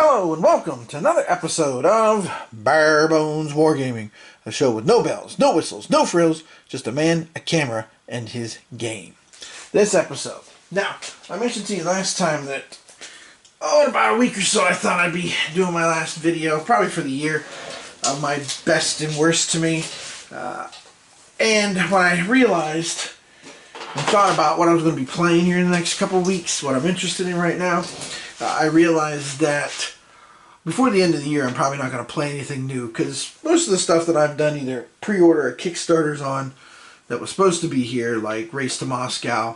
Hello and welcome to another episode of Bare Bones Wargaming, a show with no bells, no whistles, no frills, just a man, a camera, and his game. This episode. Now, I mentioned to you last time that, in about a week or so, I thought I'd be doing my last video, probably for the year, of my best and worst to me. And when I realized and thought about what I was going to be playing here in the next couple of weeks, what I'm interested in right now, I realized that before the end of the year I'm probably not going to play anything new, because most of the stuff that I've done either pre-order or Kickstarters on that was supposed to be here, like Race to Moscow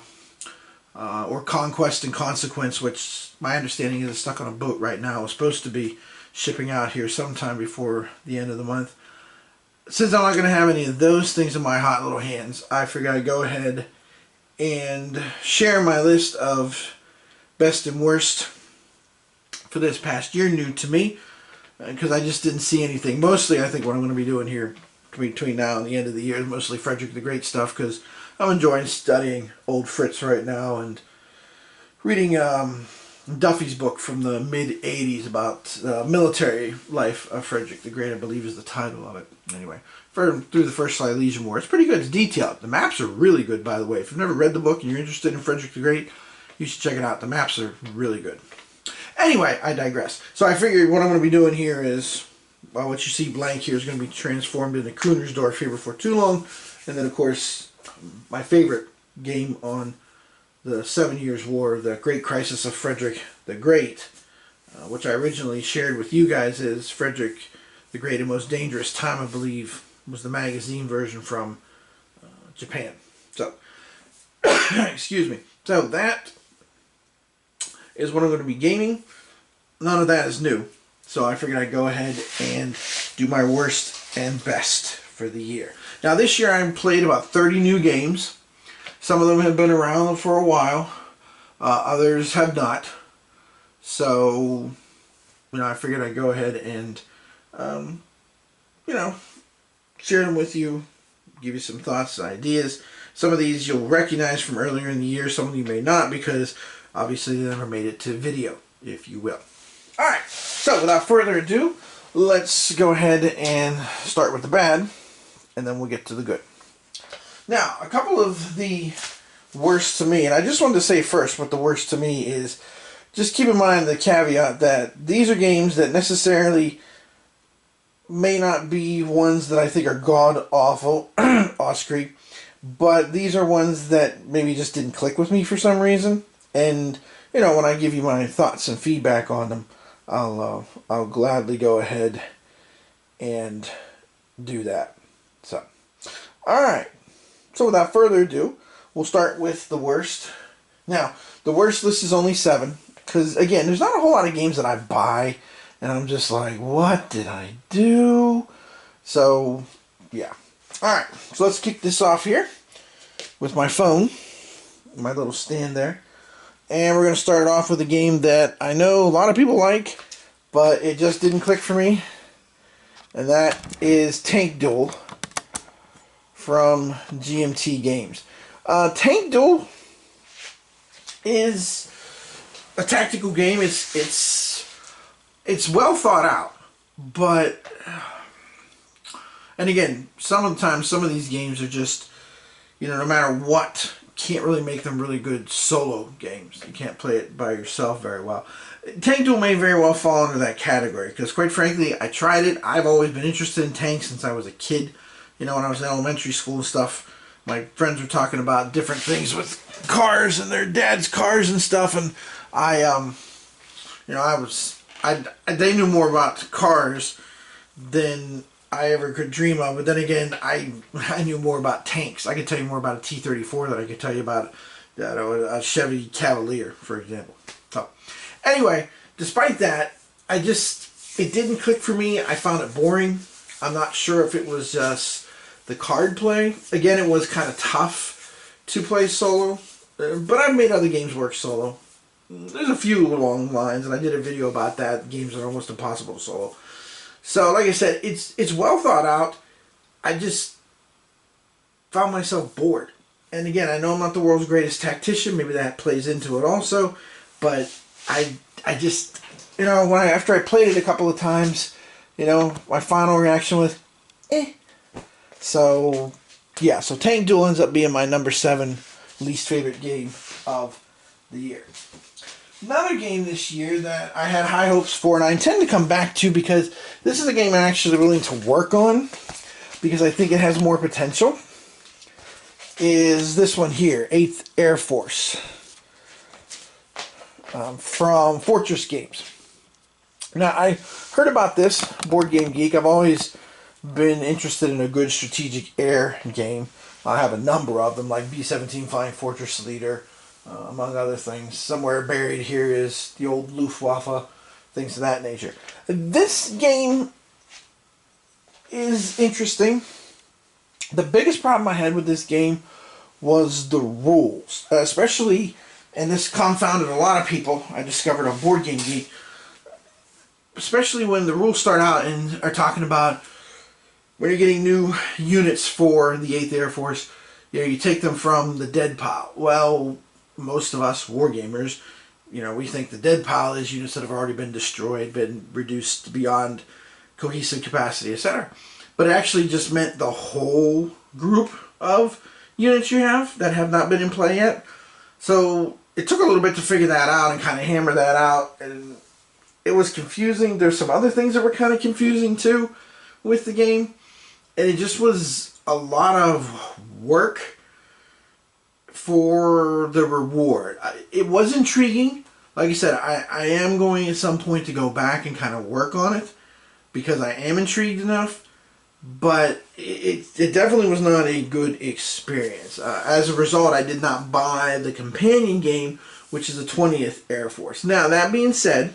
or Conquest and Consequence, which my understanding is stuck on a boat right now, was supposed to be shipping out here sometime before the end of the month. Since I'm not going to have any of those things in my hot little hands, I figured I'd go ahead and share my list of best and worst for this past year, new to me, because I just didn't see anything. Mostly, I think what I'm going to be doing here between now and the end of the year is mostly Frederick the Great stuff, because I'm enjoying studying old Fritz right now and reading Duffy's book from the mid-'80s about military life of Frederick the Great, I believe is the title of it. Anyway, through the First Silesian War. It's pretty good. It's detailed. The maps are really good, by the way. If you've never read the book and you're interested in Frederick the Great, you should check it out. The maps are really good. Anyway, I digress. So I figured what I'm going to be doing here is, well, what you see blank here is going to be transformed into Kunersdorf here before too long. And then, of course, my favorite game on the 7 Years' War, the Great Crisis of Frederick the Great, which I originally shared with you guys as Frederick the Great and Most Dangerous Time, I believe, was the magazine version from Japan. So, excuse me. So that is what I'm going to be gaming. None of that is new. So I figured I'd go ahead and do my worst and best for the year. Now this year I've played about 30 new games. Some of them have been around for a while. Others have not. So, I figured I'd go ahead and, share them with you, give you some thoughts and ideas. Some of these you'll recognize from earlier in the year. Some of you may not, because obviously they never made it to video, if you will. Alright, so without further ado, let's go ahead and start with the bad, and then we'll get to the good. Now, a couple of the worst to me, and I just wanted to say first what the worst to me is, just keep in mind the caveat that these are games that necessarily may not be ones that I think are god-awful, Oscary, but these are ones that maybe just didn't click with me for some reason. And, when I give you my thoughts and feedback on them, I'll gladly go ahead and do that. So, alright. So without further ado, we'll start with the worst. Now, the worst list is only 7, because, again, there's not a whole lot of games that I buy, and I'm just like, what did I do? So, yeah. Alright, so let's kick this off here with my phone, my little stand there. And we're going to start off with a game that I know a lot of people like, but it just didn't click for me. And that is Tank Duel from GMT Games. Tank Duel is a tactical game. It's well thought out, but, and again, sometimes some of these games are just, no matter what, can't really make them really good solo games. You can't play it by yourself very well. Tank Duel may very well fall under that category, because quite frankly, I tried it. I've always been interested in tanks since I was a kid. When I was in elementary school and stuff, my friends were talking about different things with cars and their dad's cars and stuff, and they knew more about cars than I ever could dream of. But then again, I knew more about tanks. I could tell you more about a T-34 than I could tell you about a Chevy Cavalier, for example. So, anyway, despite that, it didn't click for me. I found it boring. I'm not sure if it was just the card play. Again, it was kind of tough to play solo, but I've made other games work solo. There's a few along the lines, and I did a video about that, games that are almost impossible to solo. So, like I said, it's well thought out. I just found myself bored. And again, I know I'm not the world's greatest tactician. Maybe that plays into it also. But I just you know, after I played it a couple of times, you know, my final reaction was, eh. So, yeah, so Tank Duel ends up being my number 7 least favorite game of the year. Another game this year that I had high hopes for, and I intend to come back to because this is a game I'm actually willing to work on because I think it has more potential, is this one here, 8th Air Force, from Fortress Games. Now, I heard about this, Board Game Geek. I've always been interested in a good strategic air game. I have a number of them, like B-17 Flying Fortress Leader, among other things. Somewhere buried here is the old Luftwaffe, things of that nature. This game is interesting. The biggest problem I had with this game was the rules, especially, and this confounded a lot of people, I discovered on Board Game Geek, especially when the rules start out and are talking about when you're getting new units for the 8th Air Force, you know, you take them from the dead pile. Well, most of us wargamers, you know, we think the dead pile is units that have already been destroyed, been reduced beyond cohesive capacity, etc. But it actually just meant the whole group of units you have that have not been in play yet. So it took a little bit to figure that out and kind of hammer that out, and it was confusing. There's some other things that were kind of confusing too with the game, and it just was a lot of work for the reward. It was intriguing. Like I said, I am going at some point to go back and kind of work on it because I am intrigued enough, but it definitely was not a good experience. As a result, I did not buy the companion game, which is the 20th Air Force. Now, that being said,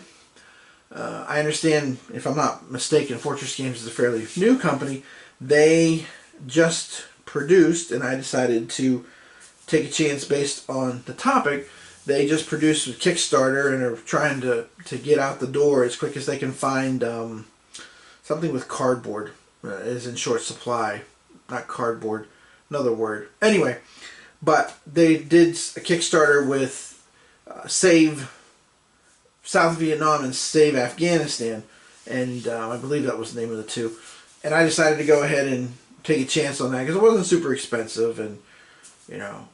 I understand, if I'm not mistaken, Fortress Games is a fairly new company. They just produced, and I decided to take a chance based on the topic, they just produced a Kickstarter and are trying to get out the door as quick as they can find something with cardboard is in short supply. Not cardboard, another word. Anyway, but they did a Kickstarter with Save South Vietnam and Save Afghanistan, and I believe that was the name of the two. And I decided to go ahead and take a chance on that because it wasn't super expensive, and you know,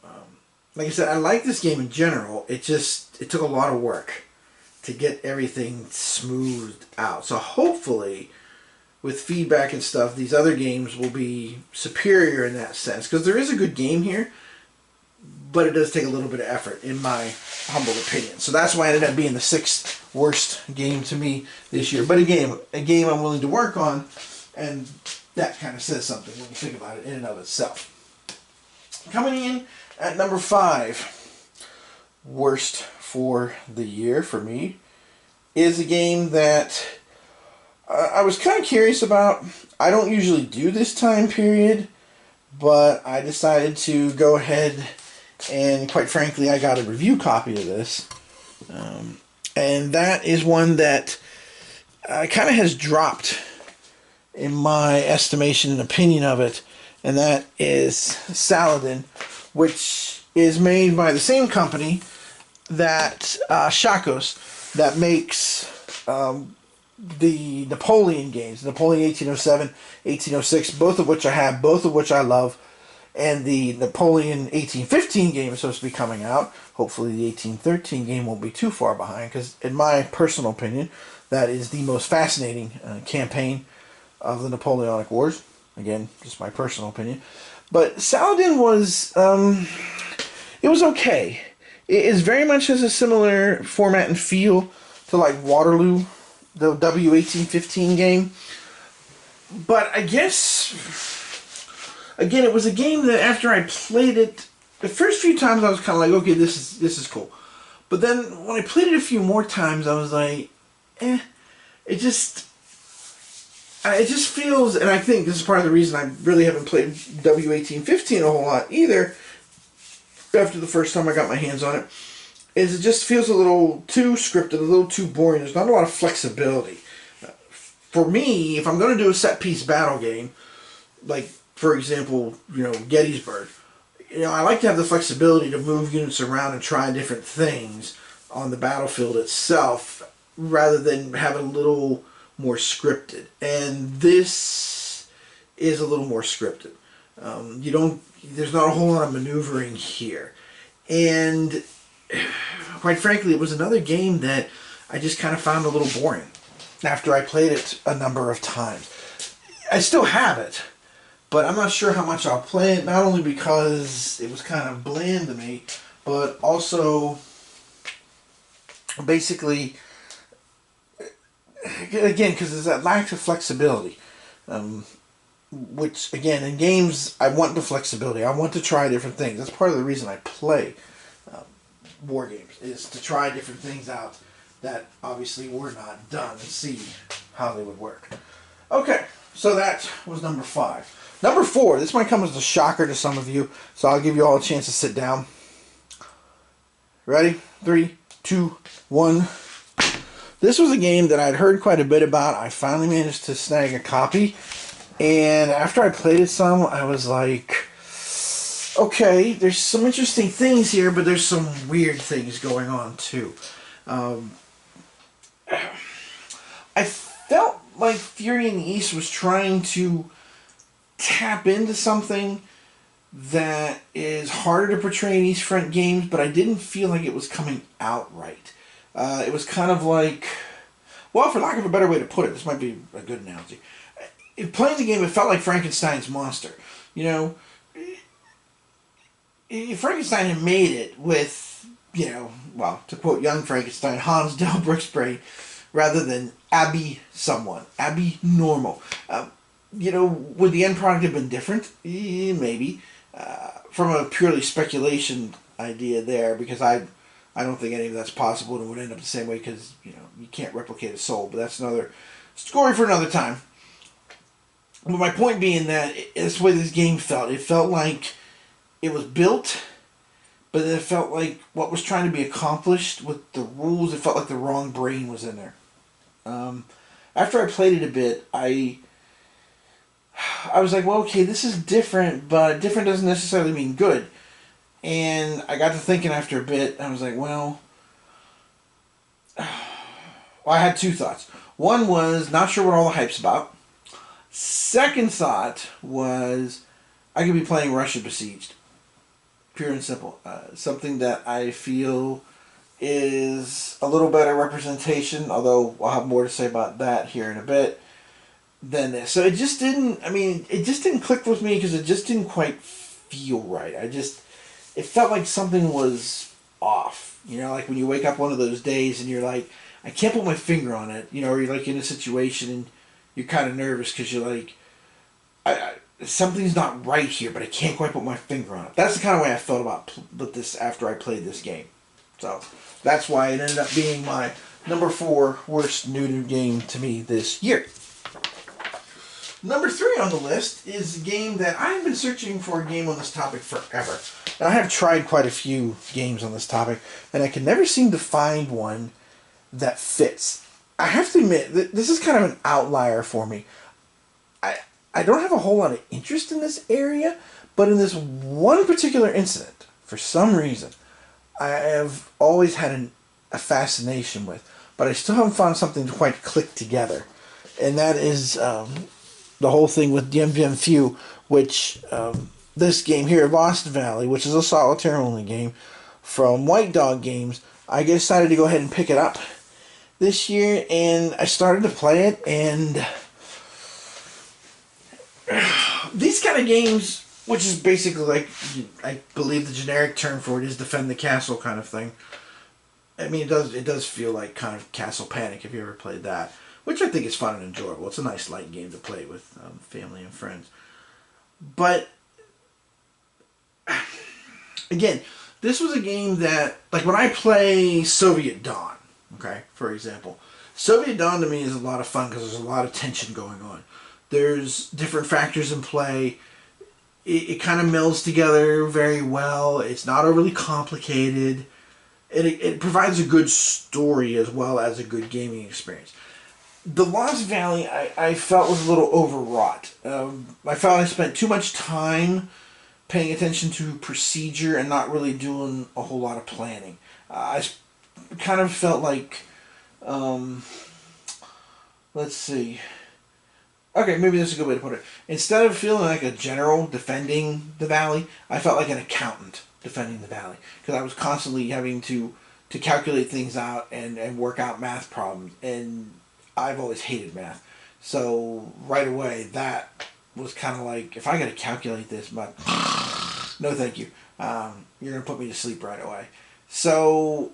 like I said, I like this game in general. It took a lot of work to get everything smoothed out. So hopefully, with feedback and stuff, these other games will be superior in that sense. Because there is a good game here, but it does take a little bit of effort, in my humble opinion. So that's why it ended up being the 6th worst game to me this year. But again, a game I'm willing to work on, and that kind of says something when you think about it in and of itself. Coming in at number 5, worst for the year for me, is a game that I was kind of curious about. I don't usually do this time period, but I decided to go ahead and, quite frankly, I got a review copy of this. And that is one that kind of has dropped in my estimation and opinion of it, and that is Saladin, which is made by the same company that Shakos, that makes the Napoleon games, Napoleon 1807, 1806, both of which I have, both of which I love, and the Napoleon 1815 game is supposed to be coming out. Hopefully the 1813 game won't be too far behind, because in my personal opinion, that is the most fascinating campaign of the Napoleonic Wars. Again, just my personal opinion. But Saladin was, it was okay. It is very much has a similar format and feel to like Waterloo, the W1815 game. But I guess, again, it was a game that after I played it, the first few times I was kind of like, okay, this is cool. But then when I played it a few more times, I was like, it just feels, and I think this is part of the reason I really haven't played W1815 a whole lot either, after the first time I got my hands on it, is it just feels a little too scripted, a little too boring. There's not a lot of flexibility. For me, if I'm going to do a set-piece battle game, like, for example, you know, Gettysburg, you know, I like to have the flexibility to move units around and try different things on the battlefield itself, rather than have it a little more scripted. And this is a little more scripted. There's not a whole lot of maneuvering here. And quite frankly, it was another game that I just kind of found a little boring after I played it a number of times. I still have it, but I'm not sure how much I'll play it, not only because it was kind of bland to me, but also basically, again, because there's that lack of flexibility. Which, again, in games, I want the flexibility. I want to try different things. That's part of the reason I play war games, is to try different things out that obviously were not done and see how they would work. Okay, so that was number 5. Number 4, this might come as a shocker to some of you, so I'll give you all a chance to sit down. Ready? 3, 2, 1. This was a game that I'd heard quite a bit about. I finally managed to snag a copy, and after I played it some, I was like, okay, there's some interesting things here, but there's some weird things going on too. I felt like Fury in the East was trying to tap into something that is harder to portray in East Front games, but I didn't feel like it was coming out right. It was kind of like, well, for lack of a better way to put it, this might be a good analogy. Playing the game, it felt like Frankenstein's monster. You know, Frankenstein had made it with, well, to quote young Frankenstein, Hans Del Brooksbury, rather than Abby someone, Abby normal. Would the end product have been different? Maybe. From a purely speculation idea there, because I don't think any of that's possible and it would end up the same way, because, you can't replicate a soul, but that's another story for another time. But my point being that it's the way this game felt. It felt like it was built, but it felt like what was trying to be accomplished with the rules, it felt like the wrong brain was in there. After I played it a bit, I was like, well, okay, this is different, but different doesn't necessarily mean good. And I got to thinking after a bit, I was like, well, I had 2 thoughts. One was, not sure what all the hype's about. Second thought was, I could be playing Russia Besieged. Pure and simple. Something that I feel is a little better representation, although I'll have more to say about that here in a bit, than this. So it just didn't click with me, because it just didn't quite feel right. It felt like something was off. Like when you wake up one of those days and you're like, I can't put my finger on it, or you're like in a situation and you're kind of nervous because you're like, something's not right here, but I can't quite put my finger on it. That's the kind of way I felt about this after I played this game. So that's why it ended up being my number 4 worst new game to me this year. Number 3 on the list is a game that I've been searching for a game on this topic forever. And I have tried quite a few games on this topic, and I can never seem to find one that fits. I have to admit, this is kind of an outlier for me. I don't have a whole lot of interest in this area, but in this one particular incident, for some reason, I have always had a fascination with, but I still haven't found something to quite click together. And that is the whole thing with Dien Bien Phu, which this game here, Lost Valley, which is a solitaire-only game from White Dog Games, I decided to go ahead and pick it up this year, and I started to play it, and these kind of games, which is basically like, I believe the generic term for it is defend the castle kind of thing. I mean, it does feel like kind of Castle Panic if you ever played that, which I think is fun and enjoyable. It's a nice light game to play with family and friends. But again, this was a game that, like when I play Soviet Dawn, okay, for example, Soviet Dawn to me is a lot of fun because there's a lot of tension going on. There's different factors in play. It kind of melds together very well. It's not overly complicated. It provides a good story as well as a good gaming experience. The Lost Valley, I felt was a little overwrought. I felt I spent too much time paying attention to procedure and not really doing a whole lot of planning. I kind of felt like Um, let's see. Okay, maybe this is a good way to put it. Instead of feeling like a general defending the valley, I felt like an accountant defending the valley because I was constantly having to calculate things out and work out math problems, and I've always hated math. So right away, that was kind of like, if I got to calculate this, but no, thank you. You're gonna put me to sleep right away. So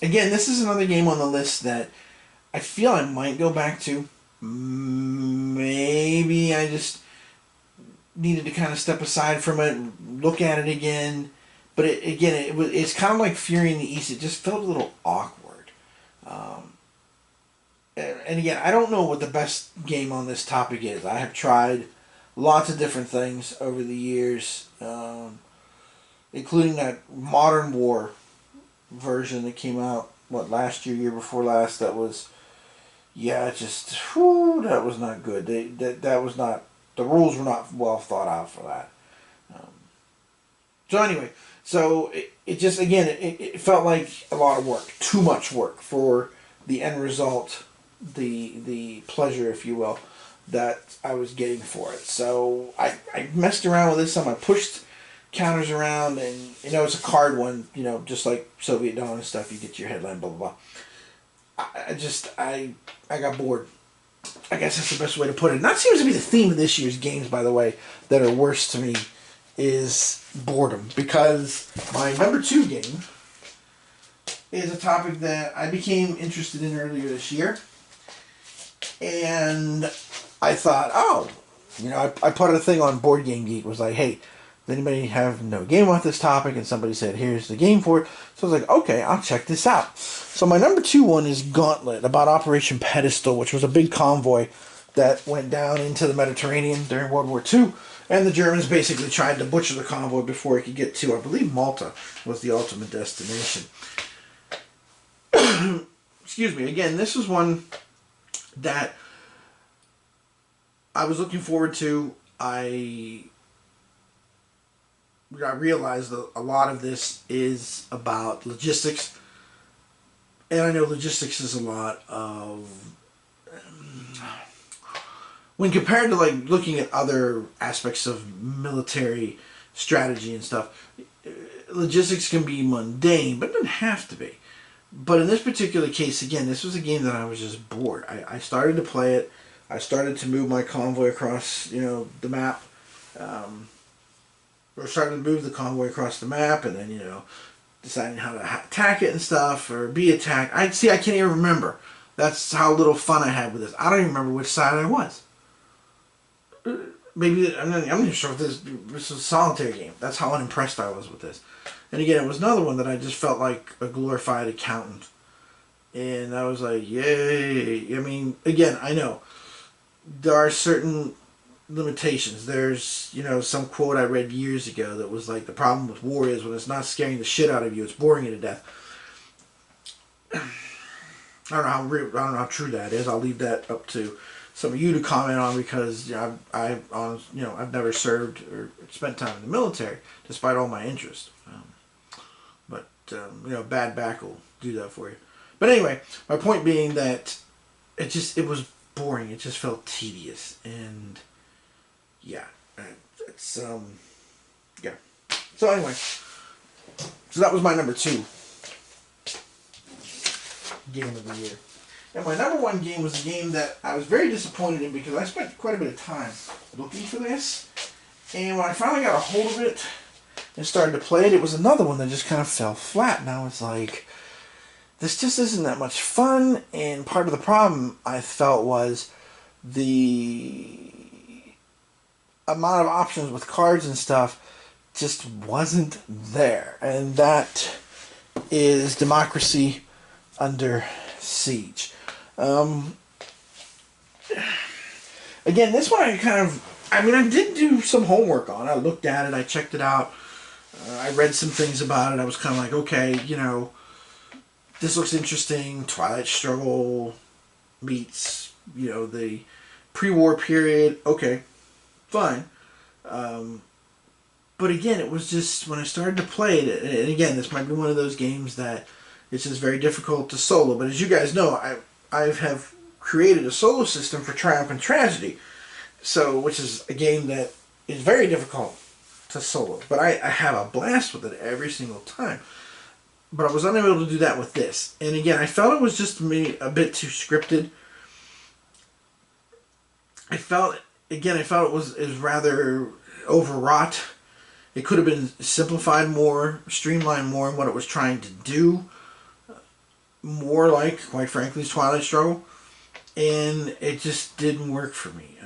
again, this is another game on the list that I feel I might go back to. Maybe I just needed to kind of step aside from it, look at it again. But it's kind of like Fury in the East. It just felt a little awkward. Um, and again, I don't know what the best game on this topic is. I have tried lots of different things over the years, including that Modern War version that came out, what, last year, year before last. That was, yeah, just, whew, that was not good. That was not, the rules were not well thought out for that. Um, so anyway, it just, again, it felt like a lot of work, too much work for the end result, the pleasure, if you will, that I was getting for it. So I messed around with this some. I pushed counters around, and it's a card one, just like Soviet Dawn and stuff. You get your headline, blah blah blah. I got bored. I guess that's the best way to put it. And that seems to be the theme of this year's games, by the way, that are worse to me, is boredom. Because my number 2 game is a topic that I became interested in earlier this year. And I thought, I put a thing on Board Game Geek, was like, hey, does anybody have no game with this topic? And somebody said, here's the game for it. So I was like, okay, I'll check this out. So my number 2 one is Gauntlet, about Operation Pedestal, which was a big convoy that went down into the Mediterranean during World War II. And the Germans basically tried to butcher the convoy before it could get to, I believe, Malta was the ultimate destination. Excuse me. Again, this was one that I was looking forward to. I realized that a lot of this is about logistics. And I know logistics is a lot of... when compared to like looking at other aspects of military strategy and stuff, logistics can be mundane, but it doesn't have to be. But in this particular case, again, this was a game that I was just bored. I started to play it. I started to move my convoy across, the map. Or started to move the convoy across the map, and then, deciding how to attack it and stuff, or be attacked. I can't even remember. That's how little fun I had with this. I don't even remember which side I was. Maybe, I'm not even sure if this was a solitary game. That's how unimpressed I was with this. And again, it was another one that I just felt like a glorified accountant. And I was like, yay. I mean, again, I know there are certain limitations. There's, some quote I read years ago that was like, the problem with war is when it's not scaring the shit out of you, it's boring you to death. I don't know how true that is. I'll leave that up to some of you to comment on, because I've never served or spent time in the military, despite all my interest. But bad back will do that for you. But anyway, my point being that it was boring. It just felt tedious, and yeah, it's yeah. So anyway, so that was my number 2 game of the year. And my number 1 game was a game that I was very disappointed in, because I spent quite a bit of time looking for this. And when I finally got a hold of it and started to play it, it was another one that just kind of fell flat. And I was like, this just isn't that much fun. And part of the problem I felt was the amount of options with cards and stuff just wasn't there. And that is Democracy Under Siege. Again, this one I did do some homework on. I looked at it, I checked it out, I read some things about it. I was kind of like, okay, this looks interesting. Twilight Struggle meets, the pre-war period. Okay, fine. But again, it was just, when I started to play it, and again, this might be one of those games that It's just very difficult to solo. But as you guys know, I have created a solo system for Triumph and Tragedy, so which is a game that is very difficult to solo. But I have a blast with it every single time. But I was unable to do that with this. And again, I felt it was just me a bit too scripted. I felt it was rather overwrought. It could have been simplified more, streamlined more in what it was trying to do. More like, quite frankly, Twilight Struggle. And it just didn't work for me.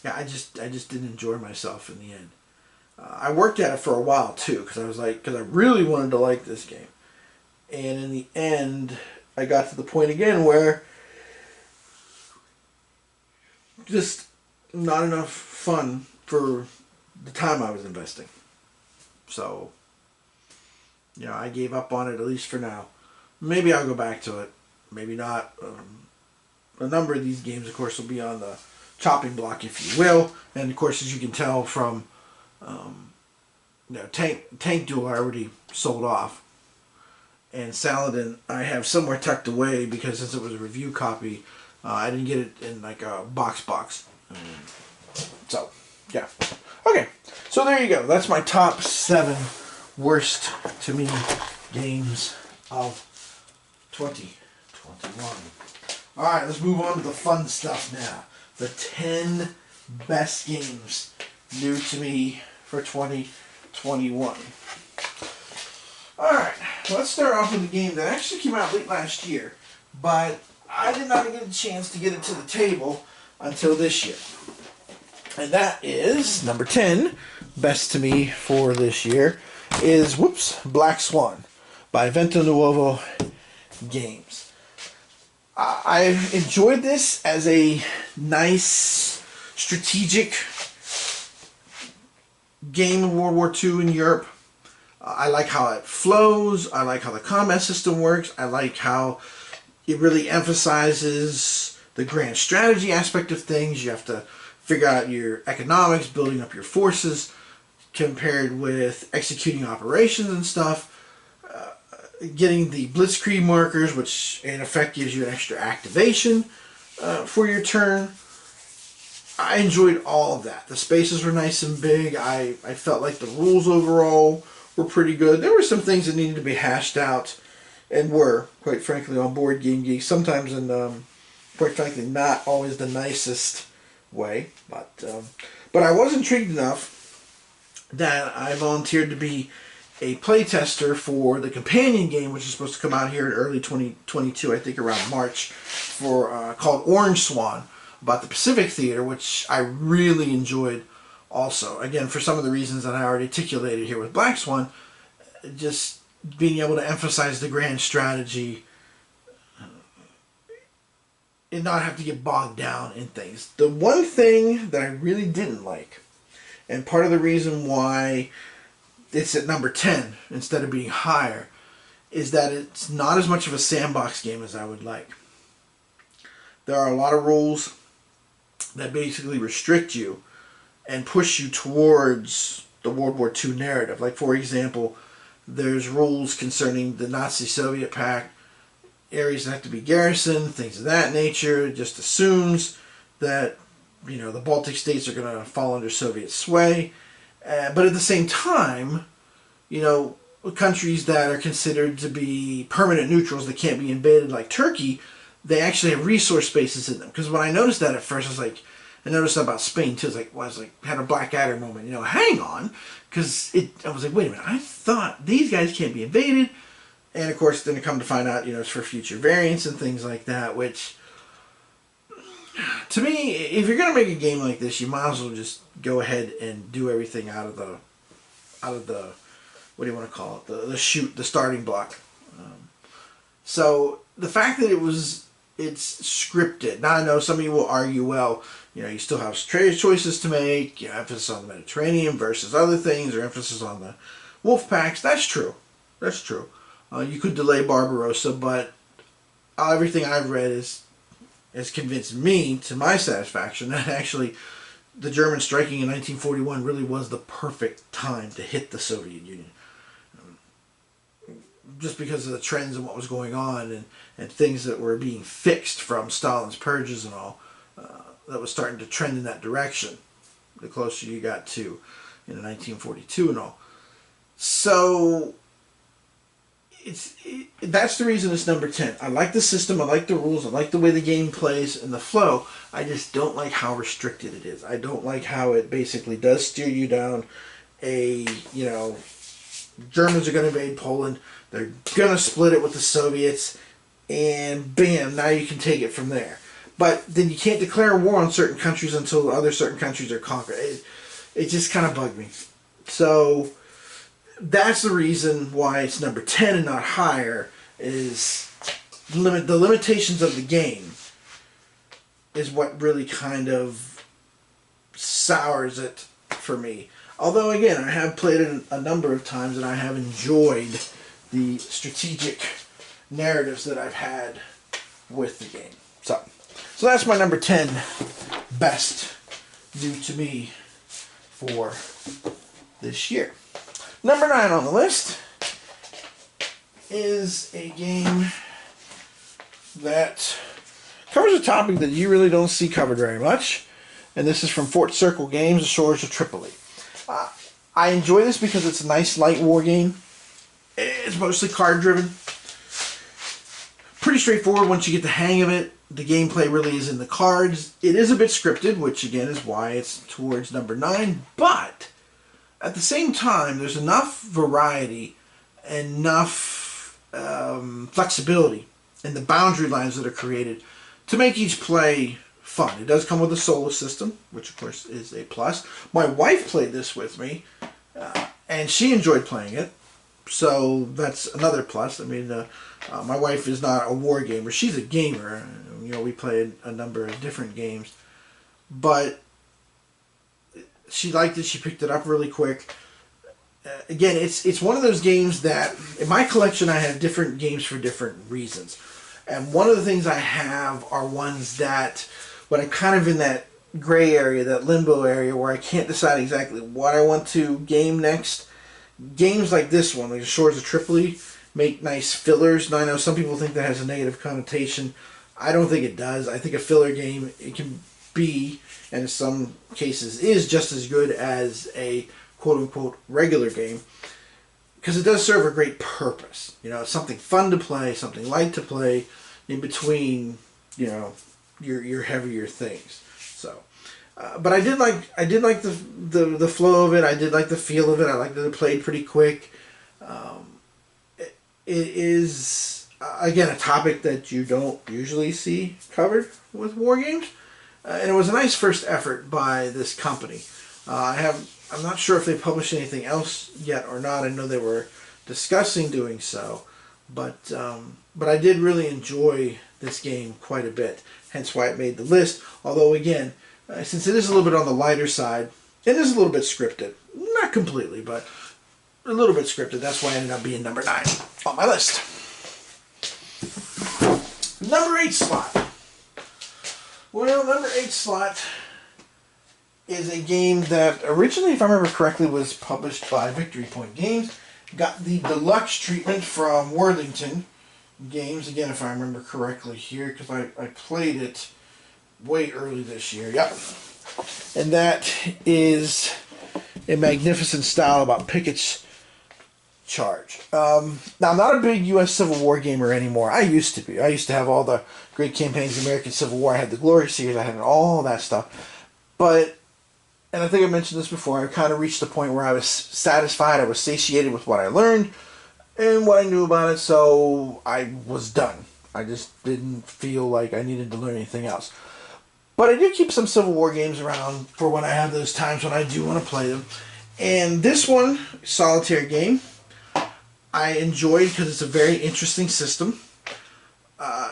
Yeah, I just didn't enjoy myself in the end. I worked at it for a while too, because I really wanted to like this game. And in the end, I got to the point again where just not enough fun for the time I was investing. So, I gave up on it, at least for now. Maybe I'll go back to it. Maybe not. A number of these games, of course, will be on the chopping block, if you will. And, of course, as you can tell from Tank Duel, I already sold off. And Saladin, I have somewhere tucked away because since it was a review copy, I didn't get it in like a box. So, yeah. Okay, so there you go. That's my top 7 worst, to me, games of 2021. Alright, let's move on to the fun stuff now. The 10 best games new to me for 2021. Alright, let's start off with a game that actually came out late last year, but I did not get a chance to get it to the table until this year. And that is, number 10, best to me for this year, is, Black Swan by Vento Nuovo Games. I've enjoyed this as a nice, strategic game of World War II in Europe. I like how it flows. I like how the combat system works. I like how it really emphasizes the grand strategy aspect of things. You have to figure out your economics, building up your forces, compared with executing operations and stuff. Getting the blitzkrieg markers, which in effect gives you an extra activation for your turn. I enjoyed all of that. The spaces were nice and big. I felt like the rules overall were pretty good. There were some things that needed to be hashed out, and were, quite frankly, on Board Game Geek. Sometimes in, quite frankly, not always the nicest way. But I was intrigued enough that I volunteered to be a playtester for the companion game, which is supposed to come out here in early 2022, I think around March, for called Orange Swan, about the Pacific Theater, which I really enjoyed also. Again, for some of the reasons that I already articulated here with Black Swan, just being able to emphasize the grand strategy and not have to get bogged down in things. The one thing that I really didn't like, and part of the reason why it's at number 10 instead of being higher, is that it's not as much of a sandbox game as I would like. There are a lot of rules that basically restrict you and push you towards the World War II narrative. Like, for example, there's rules concerning the Nazi-Soviet pact, areas that have to be garrisoned, things of that nature. It just assumes that, the Baltic states are going to fall under Soviet sway. But at the same time, countries that are considered to be permanent neutrals that can't be invaded, like Turkey, they actually have resource spaces in them. Because when I noticed that at first, I noticed that about Spain too. Had a Blackadder moment. Hang on, because I was like, wait a minute. I thought these guys can't be invaded, and of course, then it come to find out, it's for future variants and things like that. Which, to me, if you're gonna make a game like this, you might as well just go ahead and do everything out of the what do you want to call it? The starting block. So the fact that it's scripted. Now I know some of you will argue, well, you still have trade choices to make, emphasis on the Mediterranean versus other things, or emphasis on the wolf packs. That's true. That's true. You could delay Barbarossa, but everything I've read has convinced me, to my satisfaction, that actually the Germans striking in 1941 really was the perfect time to hit the Soviet Union. just because of the trends and what was going on, and things that were being fixed from Stalin's purges and all, that was starting to trend in that direction the closer you got to 1942 and all. So that's the reason it's number 10. I like the system, I like the rules, I like the way the game plays and the flow. I just don't like how restricted it is. I don't like how it basically does steer you down a, Germans are going to invade Poland, they're going to split it with the Soviets, and bam, now you can take it from there. But then you can't declare war on certain countries until other certain countries are conquered. It just kind of bugged me. So that's the reason why it's number 10 and not higher, is the limitations of the game is what really kind of sours it for me. Although, again, I have played it a number of times and I have enjoyed the strategic narratives that I've had with the game. So that's my number 10 best new to me for this year. Number 9 on the list is a game that covers a topic that you really don't see covered very much. And this is from Fort Circle Games, The Shores of Tripoli. I enjoy this because it's a nice light war game. It's mostly card driven. Pretty straightforward once you get the hang of it. The gameplay really is in the cards. It is a bit scripted, which again is why it's towards number 9. But at the same time, there's enough variety, enough flexibility in the boundary lines that are created to make each play fun. It does come with a solo system, which of course is a plus. My wife played this with me, and she enjoyed playing it, so that's another plus. I mean, my wife is not a war gamer. She's a gamer. We played a number of different games, but she liked it. She picked it up really quick. Again, it's one of those games that in my collection I have different games for different reasons. And one of the things I have are ones that when I'm kind of in that gray area, that limbo area where I can't decide exactly what I want to game next. Games like this one, like Shores of Tripoli, make nice fillers. Now I know some people think that has a negative connotation. I don't think it does. I think a filler game, it can be, and in some cases is, just as good as a quote-unquote regular game, because it does serve a great purpose. It's something fun to play, something light to play, in between, your heavier things. So, but I did like the flow of it. I did like the feel of it. I liked that it played pretty quick. It is again a topic that you don't usually see covered with war games, and it was a nice first effort by this company. I'm not sure if they published anything else yet or not. I know they were discussing doing so, but I did really enjoy this game quite a bit. Hence why it made the list. Although again, since it is a little bit on the lighter side, it is a little bit scripted. Not completely, but a little bit scripted. That's why it ended up being number 9 on my list. Number 8 slot. Well, number 8 slot is a game that originally, if I remember correctly, was published by Victory Point Games. Got the deluxe treatment from Worthington Games, again, if I remember correctly here, because I played it way early this year. Yep. And that is a magnificent style about Pickett's Charge. Now, I'm not a big U.S. Civil War gamer anymore. I used to be. I used to have all the great campaigns of the American Civil War. I had the Glory Series. I had all that stuff. But, and I think I mentioned this before, I kind of reached the point where I was satisfied. I was satiated with what I learned and what I knew about it, so I was done. I just didn't feel like I needed to learn anything else. But I do keep some Civil War games around for when I have those times when I do want to play them. And this one, solitaire game, I enjoyed because it's a very interesting system.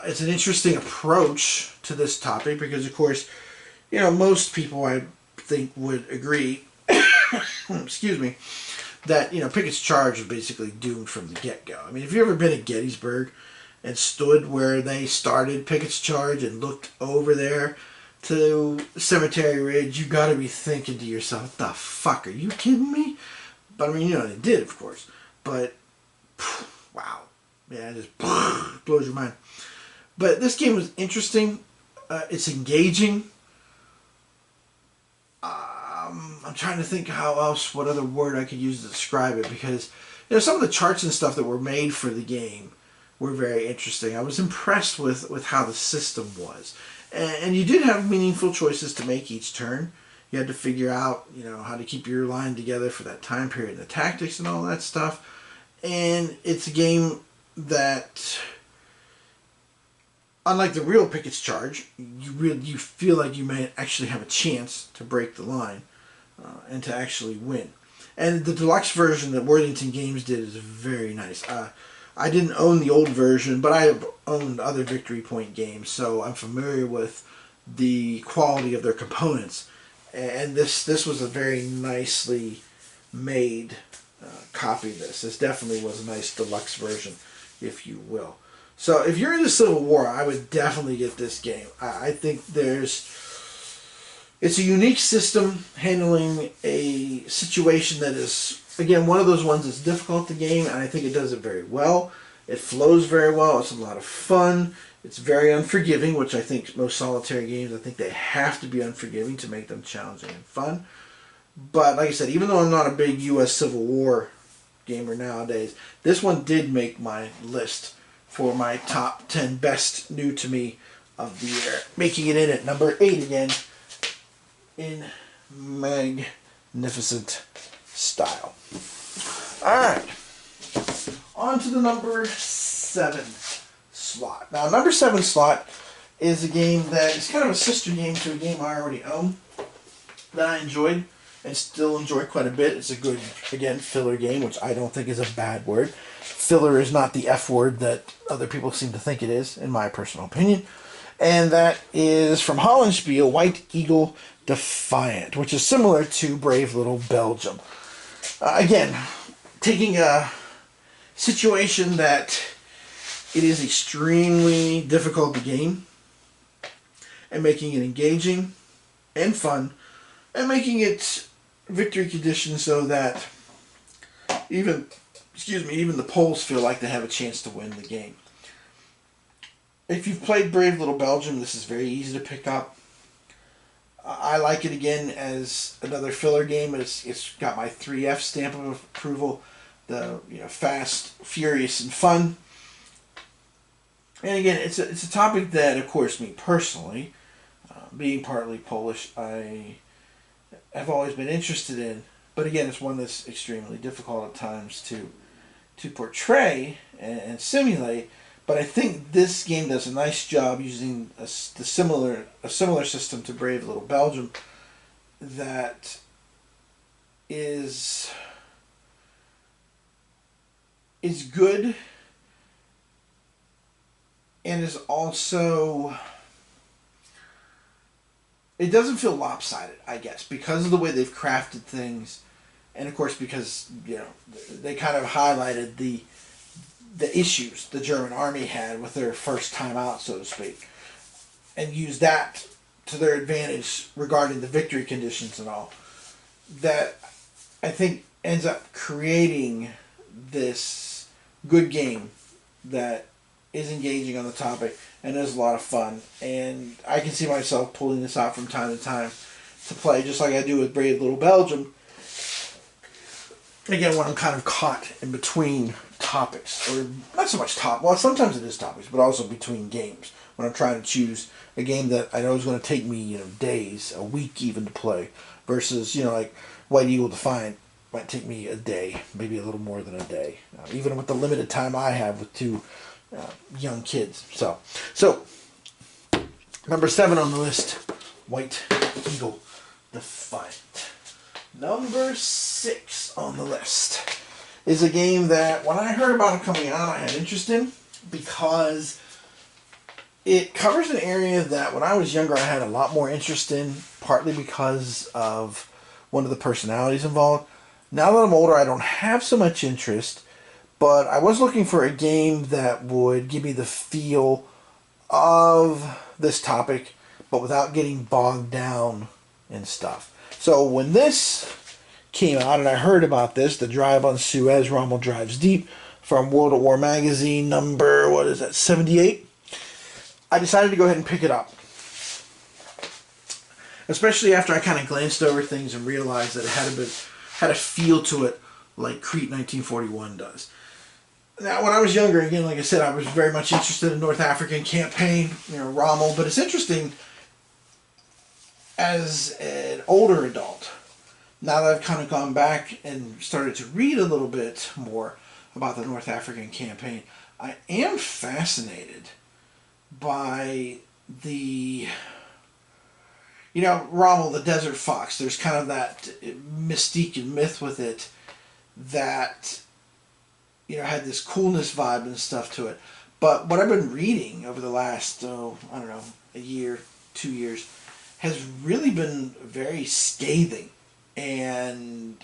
It's an interesting approach to this topic because, of course, most people I think would agree, excuse me, that, Pickett's Charge is basically doomed from the get-go. I mean, have you ever been at Gettysburg and stood where they started Pickett's Charge and looked over there to Cemetery Ridge? You got to be thinking to yourself, what the fuck, are you kidding me? But I mean, they did, of course. But wow, Yeah, it just blows your mind. But this game was interesting. It's engaging. I'm trying to think what other word I could use to describe it, because some of the charts and stuff that were made for the game were very interesting. I was impressed with how the system was. And you did have meaningful choices to make each turn. You had to figure out, how to keep your line together for that time period, and the tactics and all that stuff. And it's a game that, unlike the real Pickett's Charge, you feel like you may actually have a chance to break the line and to actually win. And the deluxe version that Worthington Games did is very nice. I didn't own the old version, but I have owned other Victory Point games, so I'm familiar with the quality of their components. And this was a very nicely made copy of this. This definitely was a nice deluxe version, if you will. So if you're into Civil War, I would definitely get this game. I think it's a unique system handling a situation that is, again, one of those ones that's difficult to game, and I think it does it very well. It flows very well. It's a lot of fun. It's very unforgiving, which I think most solitaire games, I think they have to be unforgiving to make them challenging and fun. But like I said, even though I'm not a big U.S. Civil War gamer nowadays, this one did make my list for my top 10 best new to me of the year, making it in at number 8 again in magnificent style. Alright, on to the number 7 slot. Now, number 7 slot is a game that is kind of a sister game to a game I already own that I enjoyed and still enjoy quite a bit. It's a good, again, filler game, which I don't think is a bad word. Filler is not the F word that other people seem to think it is, in my personal opinion. And that is from Hollandspiel, White Eagle Defiant, which is similar to Brave Little Belgium. Again, taking a situation that it is extremely difficult to game and making it engaging and fun and making it victory conditions so that even the Poles feel like they have a chance to win the game. If you've played Brave Little Belgium, this is very easy to pick up. I like it again as another filler game. It's got my 3F stamp of approval. The fast, furious, and fun. And again, it's a topic that, of course, me personally, being partly Polish, I have always been interested in. But again, it's one that's extremely difficult at times to portray and simulate. But I think this game does a nice job using a similar system to Brave Little Belgium that is good and is also, it doesn't feel lopsided, I guess, because of the way they've crafted things, and of course because they kind of highlighted the issues the German army had with their first time out, so to speak, and used that to their advantage regarding the victory conditions and all. That, I think, ends up creating this good game that is engaging on the topic and is a lot of fun. And I can see myself pulling this out from time to time to play, just like I do with Brave Little Belgium. Again, when I'm kind of caught in between topics, or not so much well, sometimes it is topics, but also between games, when I'm trying to choose a game that I know is going to take me days, a week even to play, versus like White Eagle Defiant might take me a day, maybe a little more than a day, even with the limited time I have with 2 young kids. So number 7 on the list, White Eagle Defiant. Number 6 on the list is a game that when I heard about it coming out, I had interest in, because it covers an area that when I was younger I had a lot more interest in, partly because of one of the personalities involved. Now that I'm older, I don't have so much interest, but I was looking for a game that would give me the feel of this topic, but without getting bogged down in stuff. So when this came out and I heard about this, The Drive on Suez, Rommel Drives Deep, from World at War magazine, number, what is that, 78. I decided to go ahead and pick it up. Especially after I kind of glanced over things and realized that it had a feel to it like Crete 1941 does. Now, when I was younger, again, like I said, I was very much interested in North African campaign, Rommel. But it's interesting, as an older adult, now that I've kind of gone back and started to read a little bit more about the North African campaign, I am fascinated by the, Rommel, the Desert Fox. There's kind of that mystique and myth with it that, had this coolness vibe and stuff to it. But what I've been reading over the last, a year, 2 years, has really been very scathing. And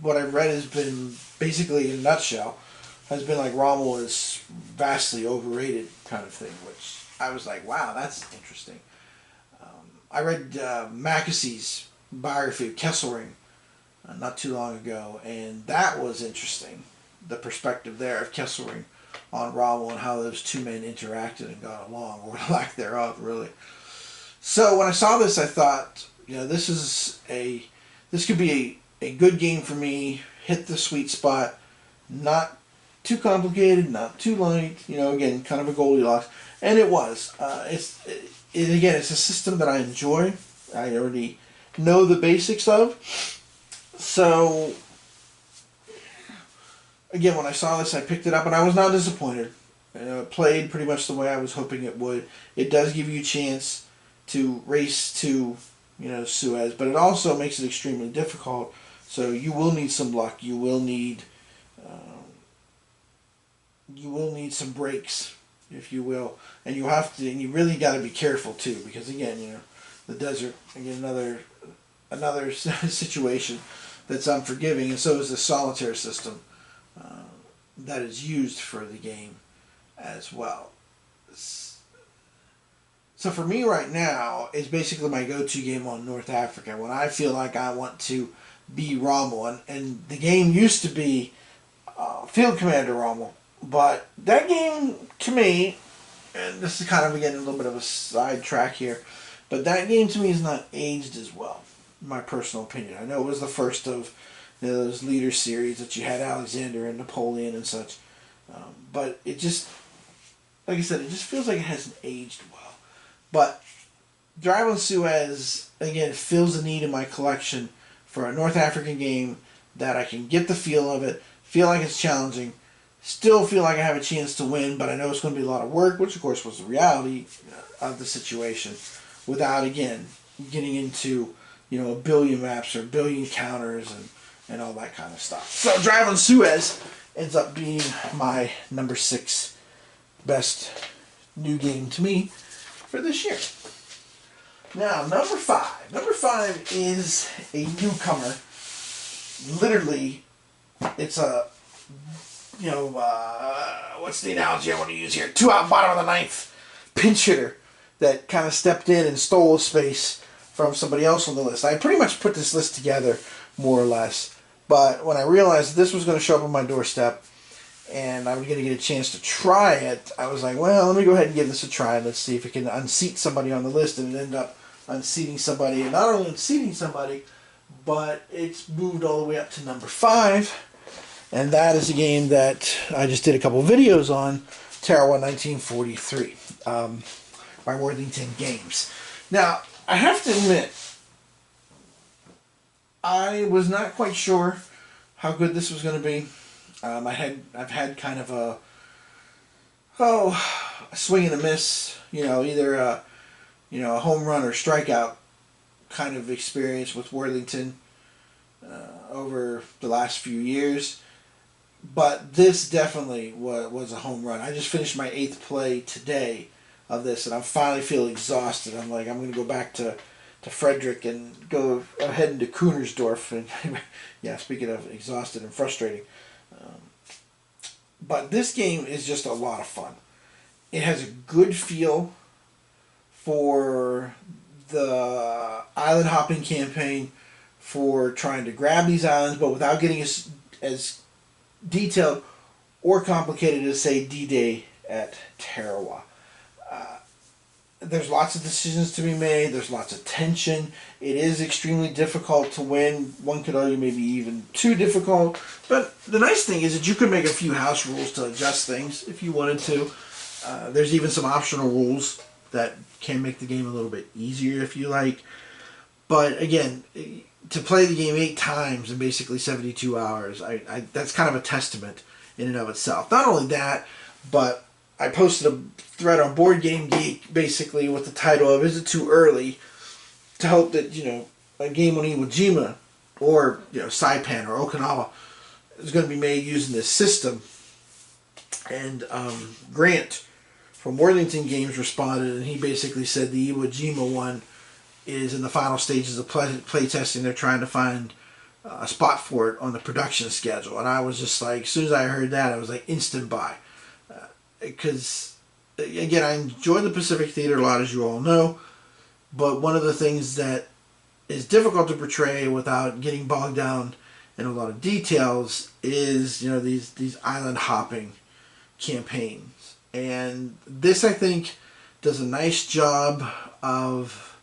what I've read has been, basically in a nutshell, has been like Rommel is vastly overrated kind of thing, which I was like, wow, that's interesting. I read Mackessy's biography of Kesselring not too long ago, and that was interesting. The perspective there of Kesselring on Rommel and how those two men interacted and got along, or lack thereof, really. So when I saw this, I thought, this could be a good game for me. Hit the sweet spot, not too complicated, not too light. Again, kind of a Goldilocks, and it was. Again, it's a system that I enjoy. I already know the basics of. So, again, when I saw this, I picked it up, and I was not disappointed. It played pretty much the way I was hoping it would. It does give you a chance to race to, Suez, but it also makes it extremely difficult. So you will need some luck. You will need some breaks, if you will, and you really got to be careful too, because again, the desert, again, another situation that's unforgiving, and so is the solitaire system that is used for the game as well. So for me right now, it's basically my go-to game on North Africa when I feel like I want to be Rommel, and the game used to be Field Commander Rommel, but that game to me, and this is kind of again a little bit of a sidetrack here, but that game to me is not aged as well, in my personal opinion. I know it was the first of those leader series that you had Alexander and Napoleon and such, but it just, like I said, it just feels like it hasn't aged well. But Drive on Suez, again, fills the need in my collection for a North African game that I can get the feel of it, feel like it's challenging, still feel like I have a chance to win, but I know it's going to be a lot of work, which of course was the reality of the situation, without, again, getting into, a billion maps or a billion counters and all that kind of stuff. So Drive on Suez ends up being my number 6 best new game to me for this year. Now, number 5. Number 5 is a newcomer. Literally, it's a, what's the analogy I want to use here? 2 out, bottom of the 9th pinch hitter that kind of stepped in and stole a space from somebody else on the list. I pretty much put this list together, more or less. But when I realized this was going to show up on my doorstep, and I was going to get a chance to try it, I was like, well, let me go ahead and give this a try. Let's see if it can unseat somebody on the list, and it ended up unseating somebody. And not only unseating somebody, but it's moved all the way up to number 5. And that is a game that I just did a couple videos on, Tarawa 1943, by Worthington Games. Now, I have to admit, I was not quite sure how good this was going to be. I've had kind of a swing and a miss, either a home run or strikeout kind of experience with Worthington over the last few years. But this definitely was a home run. I just finished my 8th play today of this, and I finally feel exhausted. I'm like, I'm going to go back to Frederick and go ahead into Kunersdorf. And yeah, speaking of exhausted and frustrating. But this game is just a lot of fun. It has a good feel for the island hopping campaign, for trying to grab these islands, but without getting as detailed or complicated as, say, D-Day at Tarawa. There's lots of decisions to be made. There's lots of tension. It is extremely difficult to win. One could argue maybe even too difficult. But the nice thing is that you could make a few house rules to adjust things if you wanted to. There's even some optional rules that can make the game a little bit easier if you like. But again, to play the game 8 times in basically 72 hours, that's kind of a testament in and of itself. Not only that, but I posted a thread on Board Game Geek basically with the title of "Is It Too Early?" to hope that, a game on Iwo Jima or, Saipan or Okinawa is going to be made using this system. And Grant from Worthington Games responded, and he basically said the Iwo Jima one is in the final stages of play testing. They're trying to find a spot for it on the production schedule. And I was just like, as soon as I heard that, I was like, instant buy. Because, again, I enjoy the Pacific Theater a lot, as you all know. But one of the things that is difficult to portray without getting bogged down in a lot of details is, these island hopping campaigns. And this, I think, does a nice job of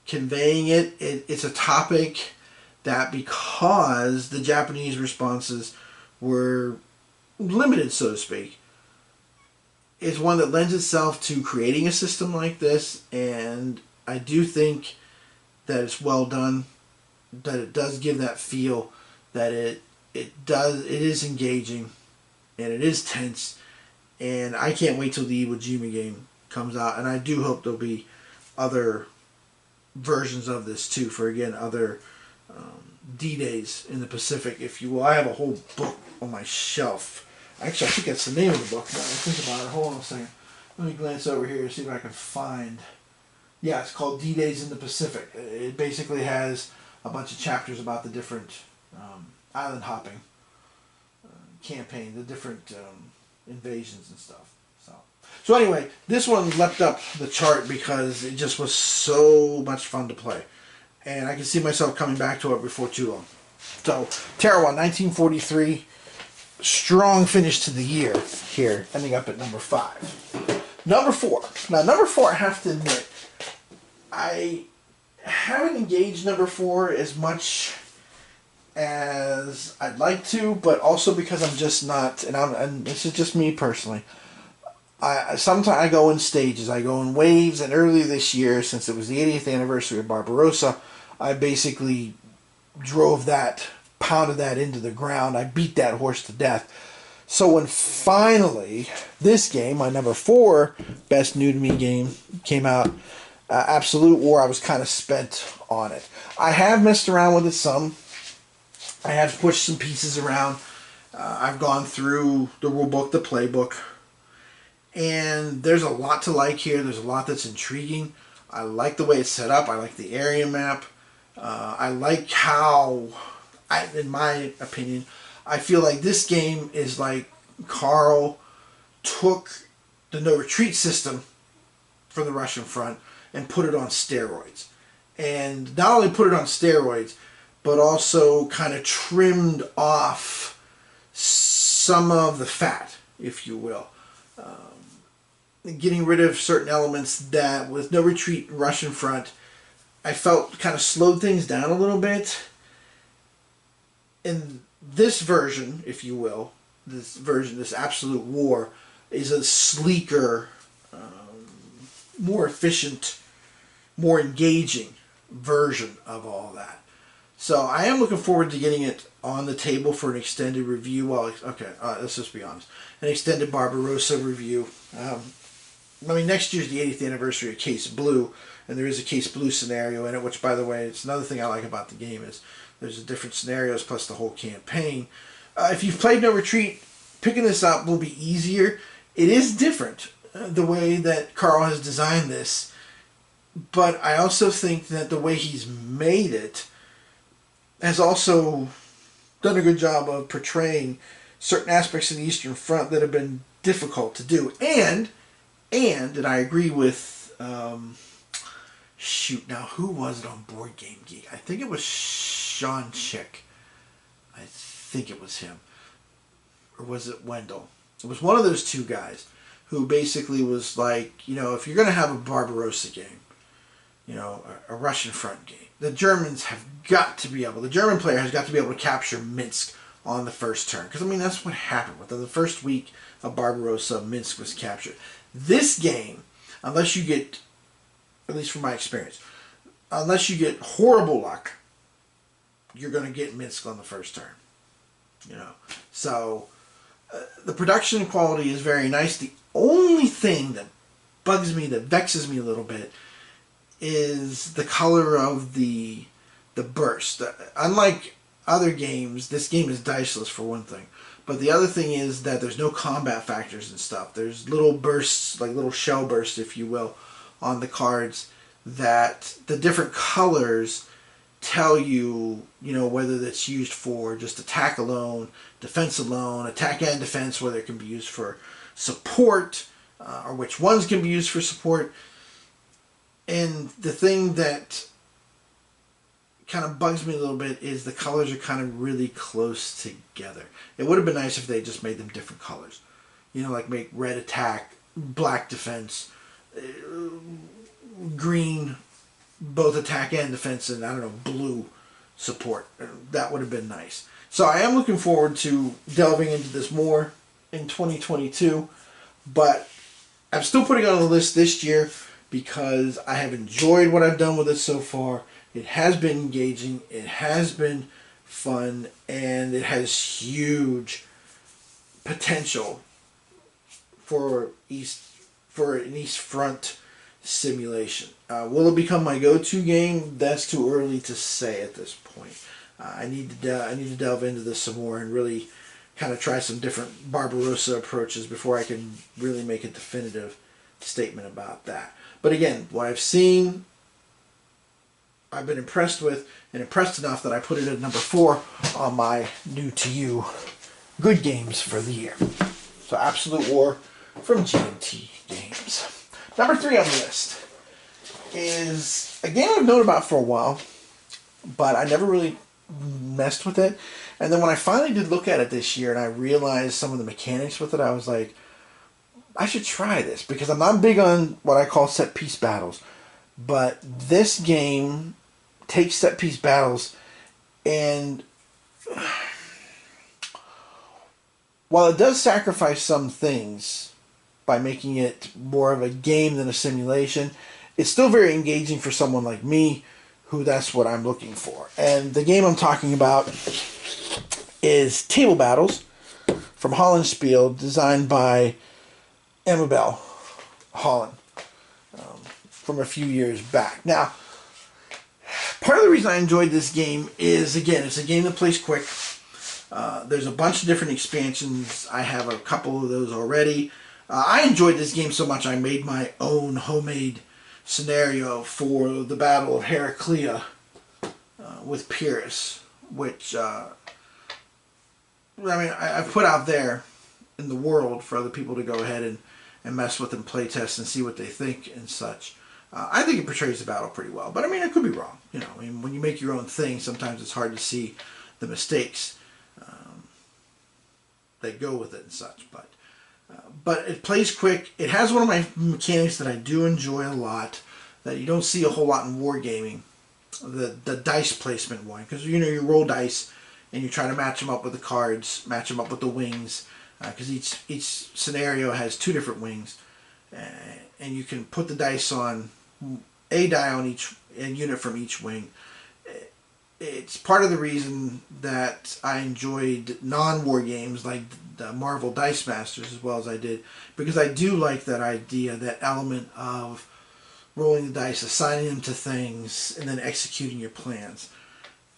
conveying it. It's a topic that, because the Japanese responses were limited, so to speak, is one that lends itself to creating a system like this. And I do think that it's well done, that it does give that feel, that it is engaging, and it is tense. And I can't wait till the Iwo Jima game comes out, and I do hope there'll be other versions of this too, for again other D-Days in the Pacific, if you will. I have a whole book on my shelf. Actually, I think that's the name of the book now I think about it. Hold on a second. Let me glance over here and see if I can find. Yeah, it's called D-Days in the Pacific. It basically has a bunch of chapters about the different island hopping campaign, the different invasions and stuff. So anyway, this one leapt up the chart because it just was so much fun to play. And I can see myself coming back to it before too long. So, Tarawa, 1943. Strong finish to the year here, ending up at number 5. Number 4. Now, number 4, I have to admit, I haven't engaged number 4 as much as I'd like to, but also because I'm just not, and this is just me personally, sometimes I go in stages, I go in waves, and earlier this year, since it was the 80th anniversary of Barbarossa, I basically pounded that into the ground. I beat that horse to death. So when finally this game, my number 4 best new to me game, came out, Absolute War, I was kind of spent on it. I have messed around with it some. I have pushed some pieces around. I've gone through the rule book, the playbook, and there's a lot to like here. There's a lot that's intriguing. I like the way it's set up. I like the area map. I like how, in my opinion, I feel like this game is like Carl took the no retreat system for the Russian front and put it on steroids. And not only put it on steroids, but also kind of trimmed off some of the fat, if you will. Getting rid of certain elements that, with no retreat Russian front, I felt kind of slowed things down a little bit. In this version, if you will, this Absolute War, is a sleeker, more efficient, more engaging version of all that. So I am looking forward to getting it on the table for an extended review. Well, okay, let's just be honest. An extended Barbarossa review. Next year's the 80th anniversary of Case Blue, and there is a Case Blue scenario in it, which, by the way, it's another thing I like about the game is there's different scenarios plus the whole campaign. If you've played No Retreat, picking this up will be easier. It is different, the way that Carl has designed this, but I also think that the way he's made it has also done a good job of portraying certain aspects of the Eastern Front that have been difficult to do. And I agree with, now who was it on Board Game Geek? I think it was Sean Chick. I think it was him. or was it Wendell? It was one of those two guys who basically was like, you know, if you're going to have a Barbarossa game, you know, a Russian front game, the German player has got to be able to capture Minsk on the first turn. Because, I mean, that's what happened. Within the first week of Barbarossa, Minsk was captured. This game, unless you get, at least from my experience, unless you get horrible luck, you're going to get Minsk on the first turn. You know, so the production quality is very nice. The only thing that bugs me, that vexes me a little bit, is the color of the burst. Unlike other games, this game is diceless for one thing. But the other thing is that there's no combat factors and stuff. There's little bursts, like little shell bursts, if you will, on the cards that the different colors tell you, you know, whether that's used for just attack alone, defense alone, attack and defense, whether it can be used for support, or which ones can be used for support. And the thing that kind of bugs me a little bit is the colors are kind of really close together. It would have been nice if they just made them different colors. You know, like make red attack, black defense, green both attack and defense, and I don't know, blue support. That would have been nice. So I am looking forward to delving into this more in 2022, but I'm still putting it on the list this year because I have enjoyed what I've done with it so far. It has been engaging, it has been fun, and it has huge potential for an East Front simulation. Will it become my go-to game? That's too early to say at this point. I need to delve into this some more and really kind of try some different Barbarossa approaches before I can really make a definitive statement about that. But again, what I've seen, I've been impressed with, and impressed enough that I put it at number 4 on my new to you good games for the year. So Absolute War from G&T Games. Number 3 on the list is a game I've known about for a while, but I never really messed with it. And then when I finally did look at it this year and I realized some of the mechanics with it, I was like, I should try this, because I'm not big on what I call set piece battles. But this game takes set piece battles, and while it does sacrifice some things by making it more of a game than a simulation, it's still very engaging for someone like me, who that's what I'm looking for. And the game I'm talking about is Table Battles from Holland Spiel, designed by Amabel Holland from a few years back. Now, part of the reason I enjoyed this game is, again, it's a game that plays quick. There's a bunch of different expansions. I have a couple of those already. I enjoyed this game so much I made my own homemade scenario for the Battle of Heraclea with Pyrrhus, which I've put out there in the world for other people to go ahead and mess with and play test and see what they think and such. I think it portrays the battle pretty well, but I mean, it could be wrong. You know, I mean, when you make your own thing, sometimes it's hard to see the mistakes that go with it and such. But it plays quick. It has one of my mechanics that I do enjoy a lot, that you don't see a whole lot in wargaming, the dice placement one. Because, you know, you roll dice and you try to match them up with the cards, match them up with the wings, because each scenario has 2 different wings. And you can put the dice on a die on each unit from each wing. It's part of the reason that I enjoyed non-war games like the Marvel Dice Masters as well as I did, because I do like that idea, that element of rolling the dice, assigning them to things, and then executing your plans.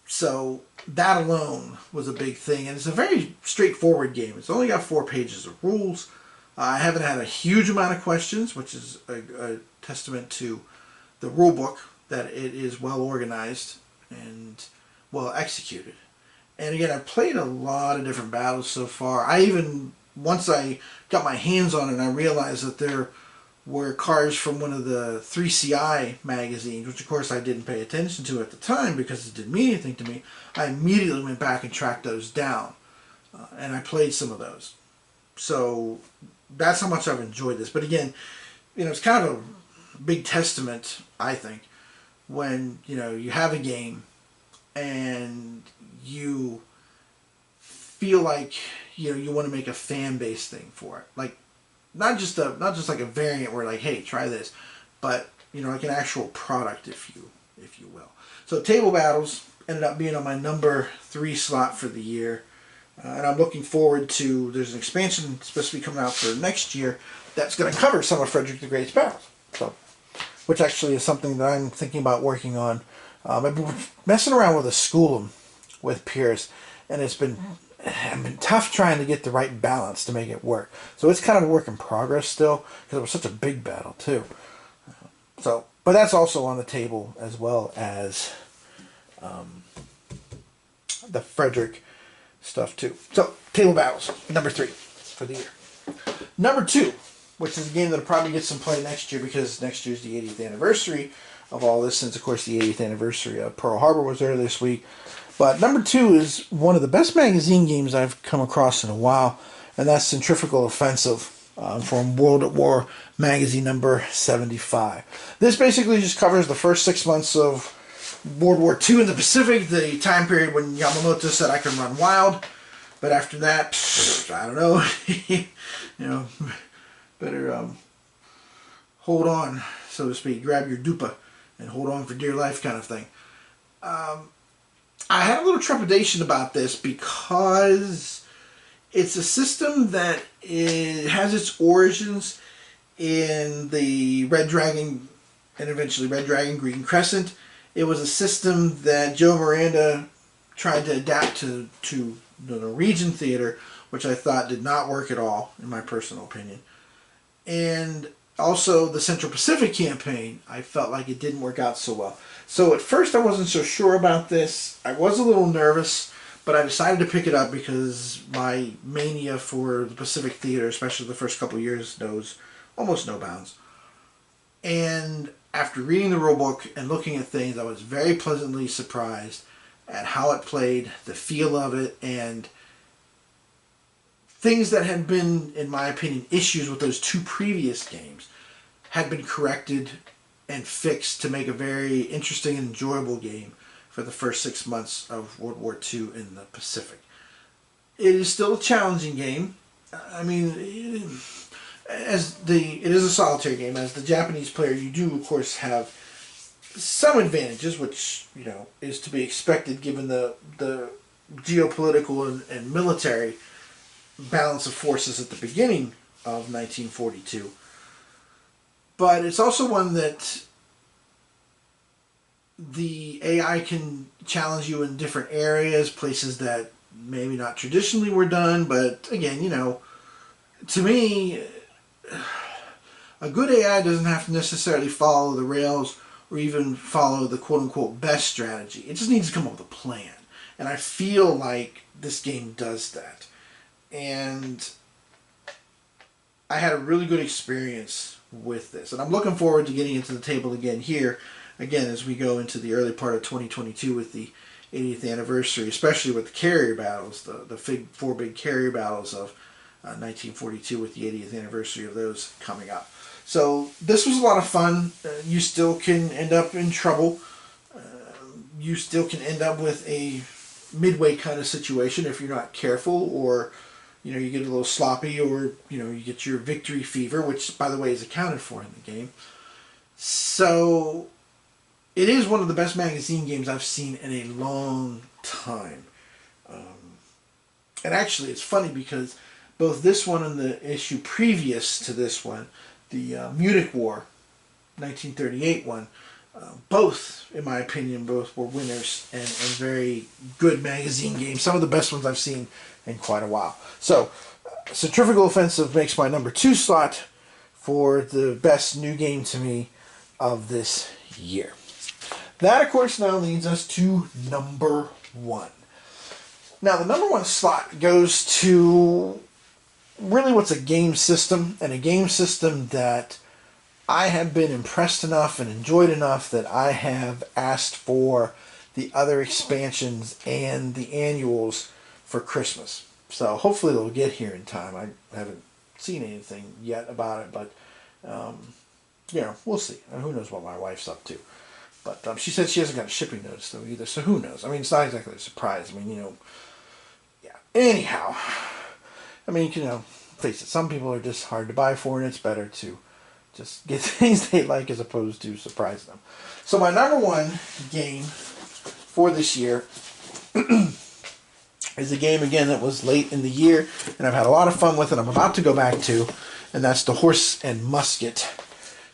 So that alone was a big thing, and it's a very straightforward game. It's only got 4 pages of rules. I haven't had a huge amount of questions, which is a testament to the rule book, that it is well organized and well executed. And again, I've played a lot of different battles so far. Once I got my hands on it, I realized that there were cards from one of the 3CI magazines, which of course I didn't pay attention to at the time because it didn't mean anything to me. I immediately went back and tracked those down and I played some of those. So that's how much I've enjoyed this. But again, it's kind of a big testament, I think, when you have a game and you feel like you want to make a fan base thing for it, like not just like a variant where like, hey, try this, but like an actual product, if you will. So Table Battles ended up being on my number 3 slot for the year. And I'm looking forward to, there's an expansion supposed to be coming out for next year that's going to cover some of Frederick the Great's battles. So, which actually is something that I'm thinking about working on. I've been messing around with a school with Pierce, and it's been tough trying to get the right balance to make it work. So it's kind of a work in progress still, because it was such a big battle too. So, but that's also on the table, as well as the Frederick stuff too. So, Table Battles, number 3 for the year. Number 2, which is a game that'll probably get some play next year, because next year's the 80th anniversary of all this, since of course the 80th anniversary of Pearl Harbor was there this week. But number 2 is one of the best magazine games I've come across in a while, and that's Centrifugal Offensive from World at War magazine number 75. This basically just covers the first 6 months of World War II in the Pacific, the time period when Yamamoto said I can run wild. But after that, I don't know. Better hold on, so to speak. Grab your dupa and hold on for dear life, kind of thing. I had a little trepidation about this because it's a system that has its origins in the Red Dragon and eventually Red Dragon Green Crescent. It was a system that Joe Miranda tried to adapt to the Norwegian theater, which I thought did not work at all, in my personal opinion. And also the Central Pacific campaign, I felt like it didn't work out so well. So at first I wasn't so sure about this. I was a little nervous, but I decided to pick it up because my mania for the Pacific theater, especially the first couple years, knows almost no bounds. And after reading the rulebook and looking at things, I was very pleasantly surprised at how it played, the feel of it, and things that had been, in my opinion, issues with those 2 previous games had been corrected and fixed to make a very interesting and enjoyable game for the first 6 months of World War II in the Pacific. It is still a challenging game. I mean, it is a solitary game. As the Japanese player, you do, of course, have some advantages, which is to be expected given the geopolitical and military balance of forces at the beginning of 1942. But it's also one that the AI can challenge you in different areas, places that maybe not traditionally were done. But again, to me, a good AI doesn't have to necessarily follow the rails or even follow the quote-unquote best strategy. It just needs to come up with a plan. And I feel like this game does that. And I had a really good experience with this. And I'm looking forward to getting into the table again here, again, as we go into the early part of 2022 with the 80th anniversary, especially with the carrier battles, the 4 big carrier battles of 1942 with the 80th anniversary of those coming up. So this was a lot of fun. You still can end up in trouble. You still can end up with a midway kind of situation if you're not careful, or you get a little sloppy, or you get your victory fever, which by the way is accounted for in the game. So it is one of the best magazine games I've seen in a long time. And actually it's funny because both this one and the issue previous to this one, the Munich War 1938 one, both, in my opinion, both were winners and very good magazine games. Some of the best ones I've seen in quite a while. So, Centrifugal Offensive makes my number 2 slot for the best new game to me of this year. That, of course, now leads us to number 1. Now, the number 1 slot goes to really what's a game system, and a game system that I have been impressed enough and enjoyed enough that I have asked for the other expansions and the annuals for Christmas. So hopefully they'll get here in time. I haven't seen anything yet about it, but we'll see. Who knows what my wife's up to. But she said she hasn't got a shipping notice though either, so who knows? I mean, it's not exactly a surprise. I mean, yeah. Anyhow, I mean, face it, some people are just hard to buy for, and it's better to just get things they like as opposed to surprise them. So my number one game for this year is a game, again, that was late in the year, and I've had a lot of fun with it. I'm about to go back to, and that's the Horse and Musket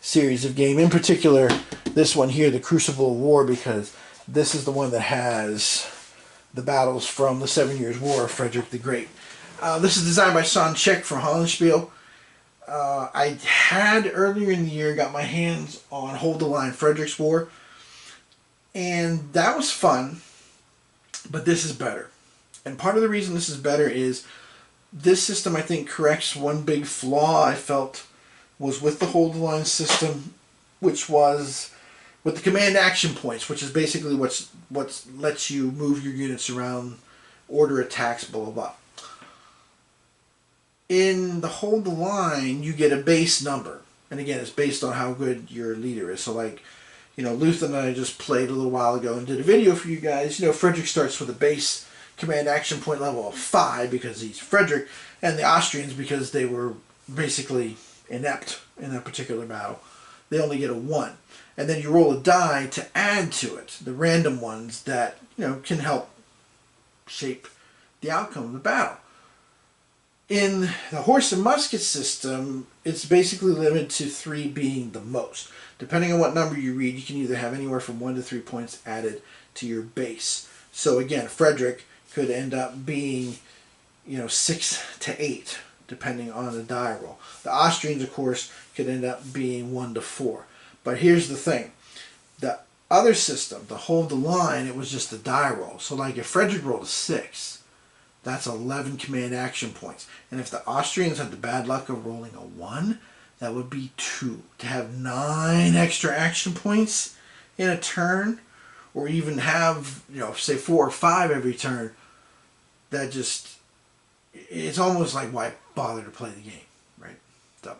series of game. In particular, this one here, the Crucible of War, because this is the one that has the battles from the 7 Years' War of Frederick the Great. This is designed by Son Czech from Hollandspiel. I had earlier in the year got my hands on Hold the Line Frederick's War, and that was fun, but this is better. And part of the reason this is better is this system, I think, corrects one big flaw I felt was with the Hold the Line system, which was with the command action points, which is basically what lets you move your units around, order attacks, blah, blah, blah. In the Hold the Line, you get a base number. And again, it's based on how good your leader is. So like, Luther and I just played a little while ago and did a video for you guys. Frederick starts with a base command action point level of 5 because he's Frederick, and the Austrians, because they were basically inept in that particular battle, they only get a 1. And then you roll a die to add to it, the random ones that, can help shape the outcome of the battle. In the Horse and Musket system, it's basically limited to 3 being the most. Depending on what number you read, you can either have anywhere from 1 to 3 points added to your base. So again, Frederick could end up being, 6 to 8, depending on the die roll. The Austrians, of course, could end up being 1 to 4. But here's the thing. The other system, the Hold the Line, it was just a die roll. So like if Frederick rolled a 6, that's 11 command action points. And if the Austrians had the bad luck of rolling a 1, that would be 2. To have 9 extra action points in a turn, or even have, say 4 or 5 every turn, that just, it's almost like why bother to play the game, right? So,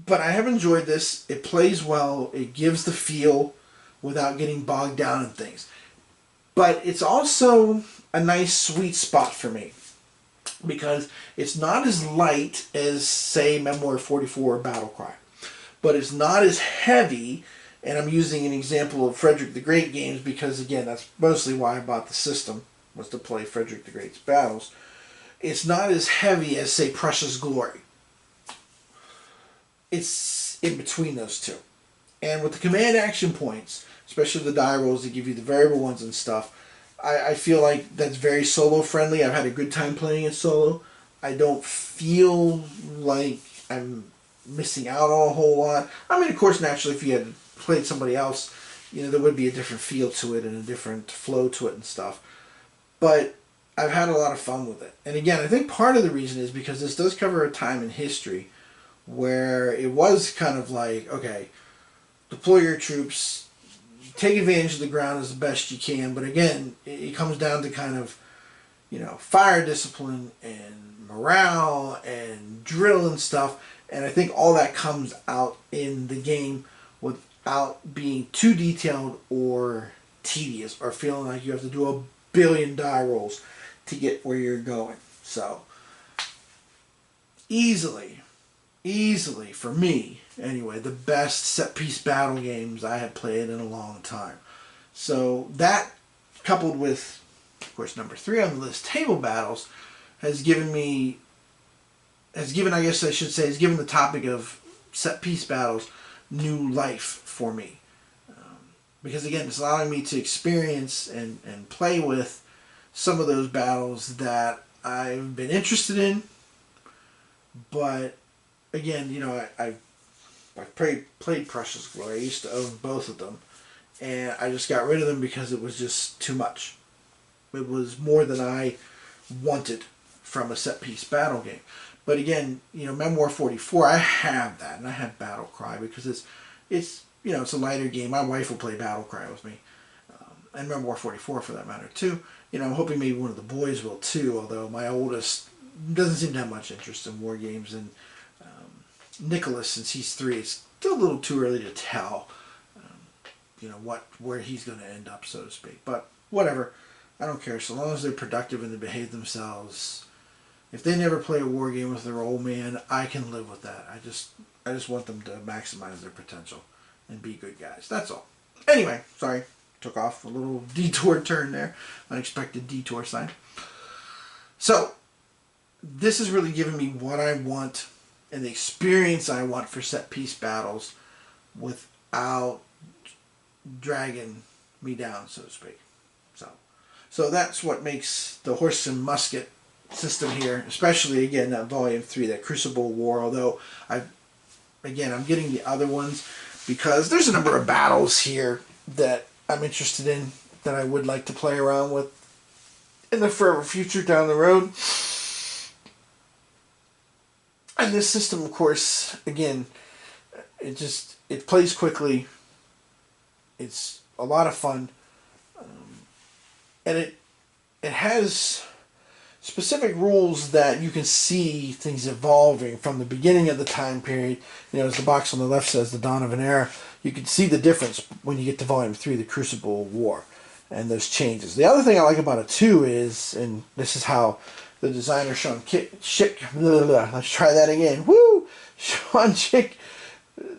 but I have enjoyed this. It plays well. It gives the feel without getting bogged down in things. But it's also a nice sweet spot for me, because it's not as light as, say, Memoir 44 or Battle Cry, but it's not as heavy. And I'm using an example of Frederick the Great games because, again, that's mostly why I bought the system, was to play Frederick the Great's battles. It's not as heavy as, say, Prussia's Glory. It's in between those two. And with the command action points, especially the die rolls that give you the variable ones and stuff, I feel like that's very solo friendly. I've had a good time playing it solo. I don't feel like I'm missing out on a whole lot. I mean, of course, naturally, if you had played somebody else, there would be a different feel to it and a different flow to it and stuff. But I've had a lot of fun with it. And again, I think part of the reason is because this does cover a time in history where it was kind of like, okay, deploy your troops, take advantage of the ground as the best you can, but again, it comes down to kind of, fire discipline and morale and drill and stuff, and I think all that comes out in the game without being too detailed or tedious or feeling like you have to do a billion die rolls to get where you're going. So, easily, for me, anyway, the best set-piece battle games I have played in a long time. So that, coupled with, of course, number 3 on the list, table battles, has given the topic of set-piece battles new life for me. Because, again, it's allowing me to experience and play with some of those battles that I've been interested in, but, again, I've played Prussia's Glory. I used to own both of them, and I just got rid of them because it was just too much. It was more than I wanted from a set-piece battle game. But again, Memoir 44, I have that, and I have Battle Cry because it's a lighter game. My wife will play Battle Cry with me. and Rebel War 44 for that matter too. You know, I'm hoping maybe one of the boys will too, although my oldest doesn't seem to have much interest in war games, and Nicholas, since he's 3, it's still a little too early to tell, you know, where he's going to end up, so to speak. But whatever, I don't care. So long as they're productive and they behave themselves. If they never play a war game with their old man, I can live with that. I just want them to maximize their potential and be good guys. That's all. Anyway, sorry, took off a little detour turn there, unexpected detour sign. So this is really giving me what I want and the experience I want for set piece battles without dragging me down, so to speak. So that's what makes the horse and musket system here, especially again that Volume 3, that Crucible War. Although I'm getting the other ones because there's a number of battles here that I'm interested in that I would like to play around with in the forever future down the road. And this system, of course, again, it plays quickly. It's a lot of fun, and it has specific rules that you can see things evolving from the beginning of the time period. You know, as the box on the left says, the dawn of an era. You can see the difference when you get to Volume 3, the Crucible War, and those changes. The other thing I like about it too is, and this is how the designer Sean Chick, let's try that again. Woo! Sean Chick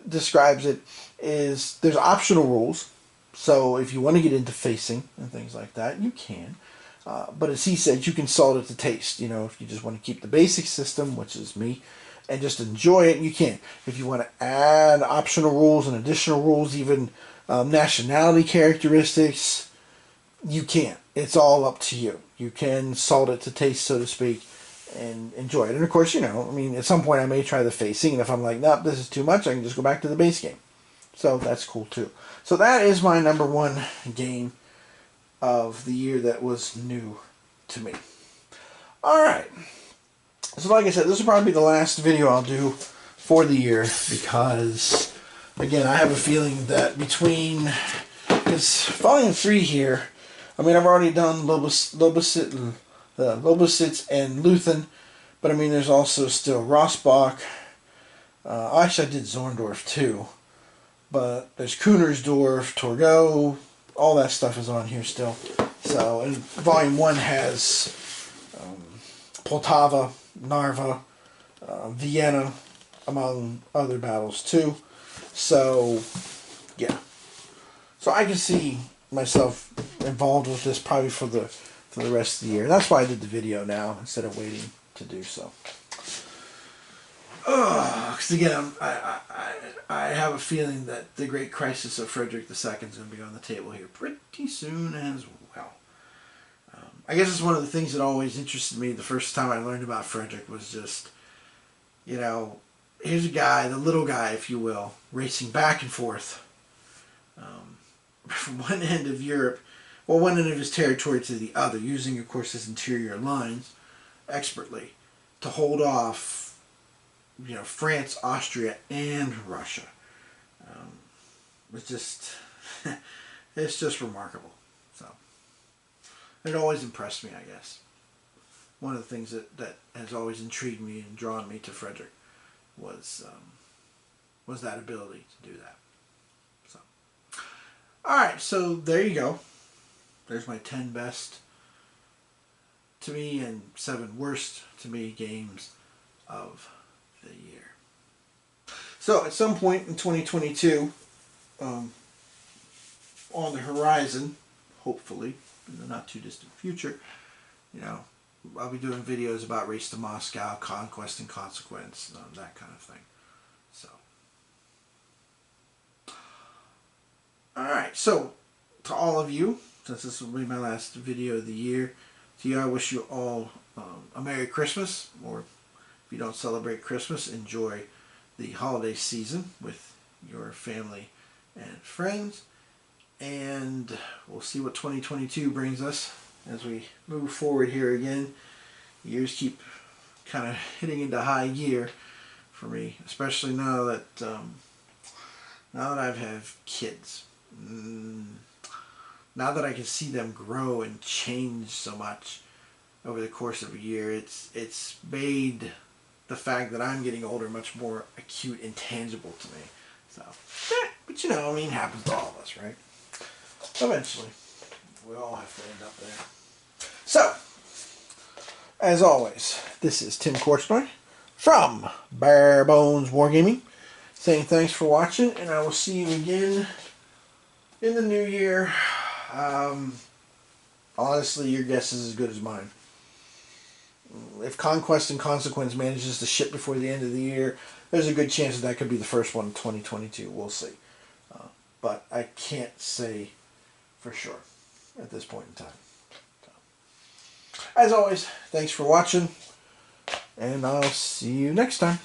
describes it, is there's optional rules. So if you want to get into facing and things like that, you can. But as he said, you can salt it to taste. You know, if you just want to keep the basic system, which is me, and just enjoy it, you can. If you want to add optional rules and additional rules, even nationality characteristics, you can. It's all up to you. You can salt it to taste, so to speak, and enjoy it. And of course, you know, I mean, at some point I may try the facing, and if I'm like, nope, this is too much, I can just go back to the base game. So that's cool too. So that is my number 1 game of the year that was new to me. Alright. So like I said, this will probably be the last video I'll do for the year because, again, I have a feeling that between this Volume 3 here, I mean, I've already done Lobositz and Luthen, but I mean, there's also still Rossbach. Actually, I did Zorndorf too. But there's Kunersdorf, Torgau, all that stuff is on here still. So, and Volume 1 has Poltava, Narva, Vienna, among other battles too. So, yeah. So I can see myself involved with this probably for the rest of the year. That's why I did the video now instead of waiting to do so. Because again, I have a feeling that the Great Crisis of Frederick II is going to be on the table here pretty soon as well. I guess it's one of the things that always interested me the first time I learned about Frederick was just, you know, here's a guy, the little guy, if you will, racing back and forth from one end of Europe, well, one end of his territory to the other, using, of course, his interior lines expertly to hold off, you know, France, Austria, and Russia. It's just, it's just remarkable. So, it always impressed me, I guess. One of the things that has always intrigued me and drawn me to Frederick was that ability to do that. So, all right, so there you go. There's my 10 best to me and 7 worst to me games of the year. So at some point in 2022, on the horizon, hopefully in the not too distant future, you know, I'll be doing videos about Race to Moscow, Conquest and Consequence, that kind of thing. So, alright, so to all of you, since this will be my last video of the year, to you I wish you all a Merry Christmas, or if you don't celebrate Christmas, enjoy the holiday season with your family and friends, and we'll see what 2022 brings us as we move forward here again. Years keep kind of hitting into high gear for me, especially now that I have kids. now that I can see them grow and change so much over the course of a year, it's made the fact that I'm getting older much more acute and tangible to me. So, but you know, I mean, it happens to all of us, right? Eventually, we all have to end up there. So, as always, this is Tim Korchnoi from Bare Bones Wargaming, saying thanks for watching, and I will see you again in the new year. Honestly, your guess is as good as mine. If Conquest and Consequence manages to ship before the end of the year, there's a good chance that could be the first one in 2022. We'll see. But I can't say for sure at this point in time. So, as always, thanks for watching, and I'll see you next time.